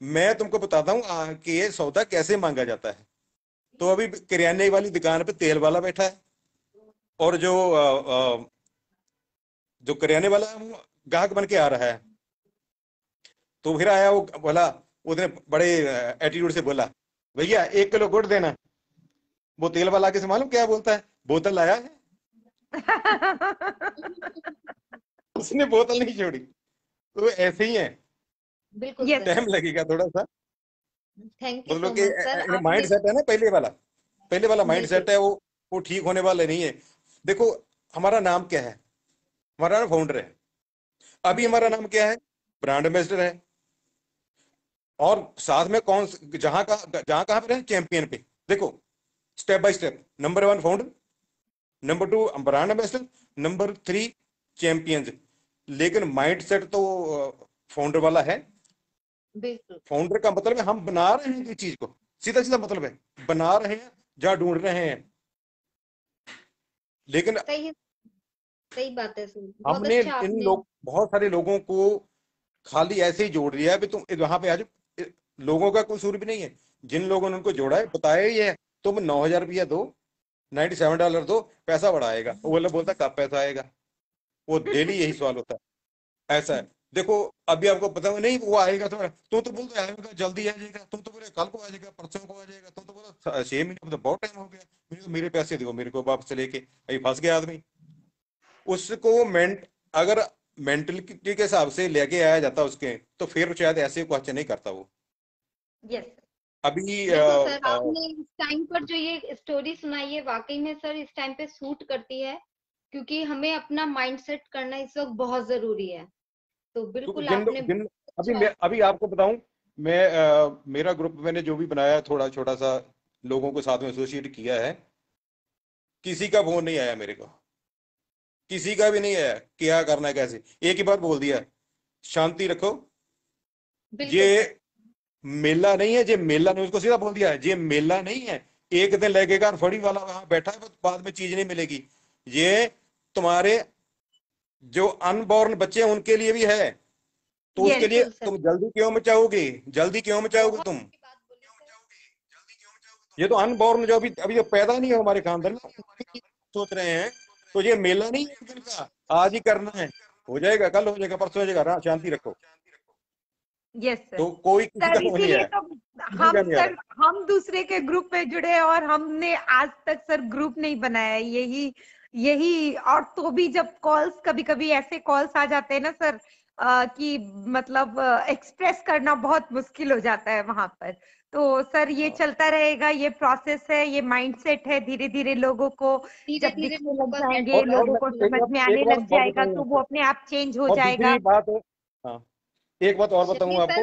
मैं तुमको बताता हूँ कि ये सौदा कैसे मांगा जाता है। तो अभी किराने वाली दुकान पे तेल वाला बैठा है, और जो किराने वाला है वो ग्राहक बन के आ रहा है। तो फिर आया, वो बोला, उसने बड़े एटीट्यूड से बोला भैया 1 किलो गुड़ देना। वो तेल वाला आके से मालूम क्या बोलता है, बोतल लाया है। उसने बोतल नहीं छोड़ी। तो ऐसे ही है, बिल्कुल टाइम लगेगा थोड़ा सा। थैंक यू मतलब कि माइंड सेट है ना, पहले वाला माइंड सेट है, वो ठीक होने वाला नहीं है। देखो हमारा नाम क्या है, हमारा फाउंडर है। अभी हमारा नाम क्या है, ब्रांड एम्बेसडर है। और साथ में कौन जहां कहां पे है, चैंपियन पे। देखो step by step, number 1 founder, number 2 brand ambassador, number 3 champions. लेकिन माइंड सेट तो फाउंडर वाला है। फाउंडर का मतलब है हम बना रहे हैं किसी चीज को, सीधा सीधा मतलब है बना रहे हैं, जहां ढूंढ रहे हैं लेकिन सही बात है सर, बहुत हमने अच्छा इन आपने। बहुत सारे लोगों को खाली ऐसे ही जोड़ दिया है भी तुम वहां पे आ जाओ। लोगों का कोई कसूर भी नहीं है। जिन लोगों ने उनको जोड़ा है बताया ही है, तुम 9,000 रुपया दो, $97 दो, पैसा बढ़ाएगा। वो लोग बोलता कब पैसा आएगा, वो डेली यही सवाल होता है। ऐसा है। देखो अभी आपको पता नहीं वो आएगा तो तुम तो बोलते आएगा जल्दी आ जाएगा, तुम तो बोले कल को आ जाएगा, परसों को आ जाएगा, तुम तो बोला 6 महीने, तो बहुत टाइम हो गया। मेरे पैसे दो, मेरे को वापस लेके। अभी फंस गया आदमी। उसको अगर मेंटलिटी के हिसाब से लेके आया जाता उसके, तो फिर शायद ऐसे क्वेश्चन नहीं करता वो। यस अभी देखो सर, आपने इस टाइम पर जो ये स्टोरी सुनाई है वाकई में सर इस टाइम पे सूट करती है, क्योंकि हमें अपना माइंड सेट करना इस वक्त बहुत जरूरी है। तो बिल्कुल आपने अभी आपको बताऊं, मेरा ग्रुप मैंने जो भी बनाया, थोड़ा छोटा सा लोगों को साथ में एसोसिएट किया है, किसी का फोन नहीं आया मेरे को, किसी का भी नहीं आया क्या करना है कैसे। एक ही बात बोल दिया, शांति रखो, ये मेला नहीं है। ये मेला नहीं, उसको सीधा बोल दिया है ये मेला नहीं है। एक दिन लगेगा, फड़ी वाला वहां बैठा है, बाद में चीज नहीं मिलेगी। ये तुम्हारे जो अनबॉर्न बच्चे हैं उनके लिए भी है। तो उसके लिए तुम जल्दी क्यों मचाओगे, जल्दी क्यों मचाओगे तुम? ये तो अनबॉर्न जो अभी जो पैदा नहीं है हमारे खानदान में, सोच रहे हैं। तो ये मेला नहीं है एक दिन का, आज ही करना है, हो जाएगा, कल हो जाएगा, परसों हो जाएगा। शांति रखो। Yes sir. तो कोई किसी सर का फोन नहीं इसीलिए है। तो हम दूसरे के ग्रुप में जुड़े और हमने आज तक सर ग्रुप नहीं बनाया। यही और तो भी जब कॉल्स, कभी कभी ऐसे कॉल्स आ जाते हैं ना सर कि मतलब एक्सप्रेस करना बहुत मुश्किल हो जाता है वहां पर। तो सर ये चलता रहेगा, ये प्रोसेस है, ये माइंडसेट है। धीरे धीरे लोगों को जब दिखने लग जाएंगे, लोगों को समझ में आने लग जाएगा, तो वो अपने आप चेंज हो जाएगा। दूसरी बात है, हाँ एक बात और बताऊं आपको।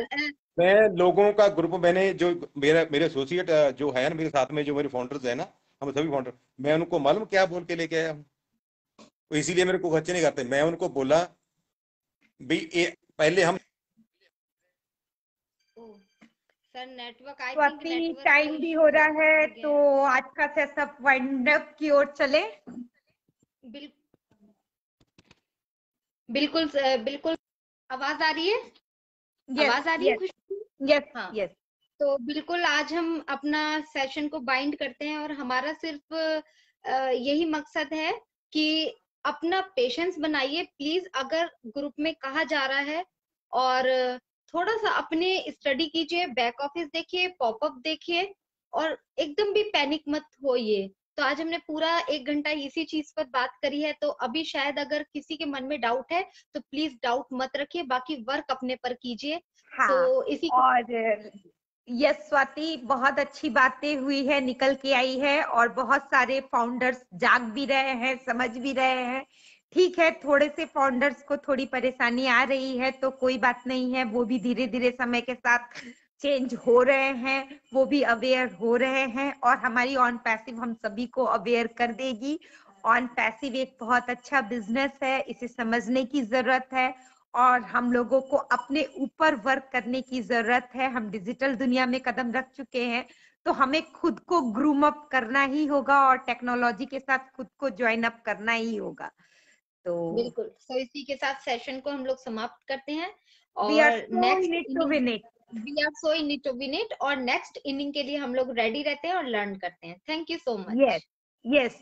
मैं लोगों का ग्रुप, मैंने जो मेरे एसोसिएट जो है ना मेरे साथ में, जो मेरे फाउंडर्स है ना, हम सभी फाउंडर, मैं उनको मालूम क्या बोल के लेके आया हूँ। तो इसीलिए मेरे को खर्चे नहीं करते। मैं उनको बोला भाई पहले हम सर नेटवर्क स्वाति टाइम भी हो रहा है, तो आज का सेशन वाइंड अप की ओर चले। बिल्कुल बिल्कुल। आवाज आ रही है? आवाज आ रही है खुशबू? Yes yes. तो बिल्कुल आज हम अपना सेशन को बाइंड करते हैं और हमारा सिर्फ यही मकसद है कि अपना पेशेंस बनाइए प्लीज। अगर ग्रुप में कहा जा रहा है और थोड़ा सा अपने स्टडी कीजिए, बैक ऑफिस देखिए, पॉपअप देखिए और एकदम भी पैनिक मत होइए। तो आज हमने पूरा 1 घंटा इसी चीज पर बात करी है। तो अभी शायद अगर किसी के मन में डाउट है तो प्लीज डाउट मत रखिए, बाकी वर्क अपने पर कीजिए। हाँ, तो इसी और यस स्वाति, बहुत अच्छी बातें हुई है, निकल के आई है और बहुत सारे फाउंडर्स जाग भी रहे हैं, समझ भी रहे हैं। ठीक है, थोड़े से फाउंडर्स को थोड़ी परेशानी आ रही है तो कोई बात नहीं है, वो भी धीरे धीरे समय के साथ चेंज हो रहे हैं, वो भी अवेयर हो रहे हैं और हमारी ऑन पैसिव हम सभी को अवेयर कर देगी। ऑन पैसिव एक बहुत अच्छा बिजनेस है, इसे समझने की जरूरत है और हम लोगों को अपने ऊपर वर्क करने की जरूरत है। हम डिजिटल दुनिया में कदम रख चुके हैं तो हमें खुद को ग्रूम अप करना ही होगा और टेक्नोलॉजी के साथ खुद को ज्वाइन अप करना ही होगा। तो बिल्कुल, तो इसी के साथ सेशन को हम लोग समाप्त करते हैं और we are so next in it to win it, we are so in it to win it और नेक्स्ट इनिंग के लिए हम लोग रेडी रहते हैं और लर्न करते हैं। Thank you so much. Yes yes.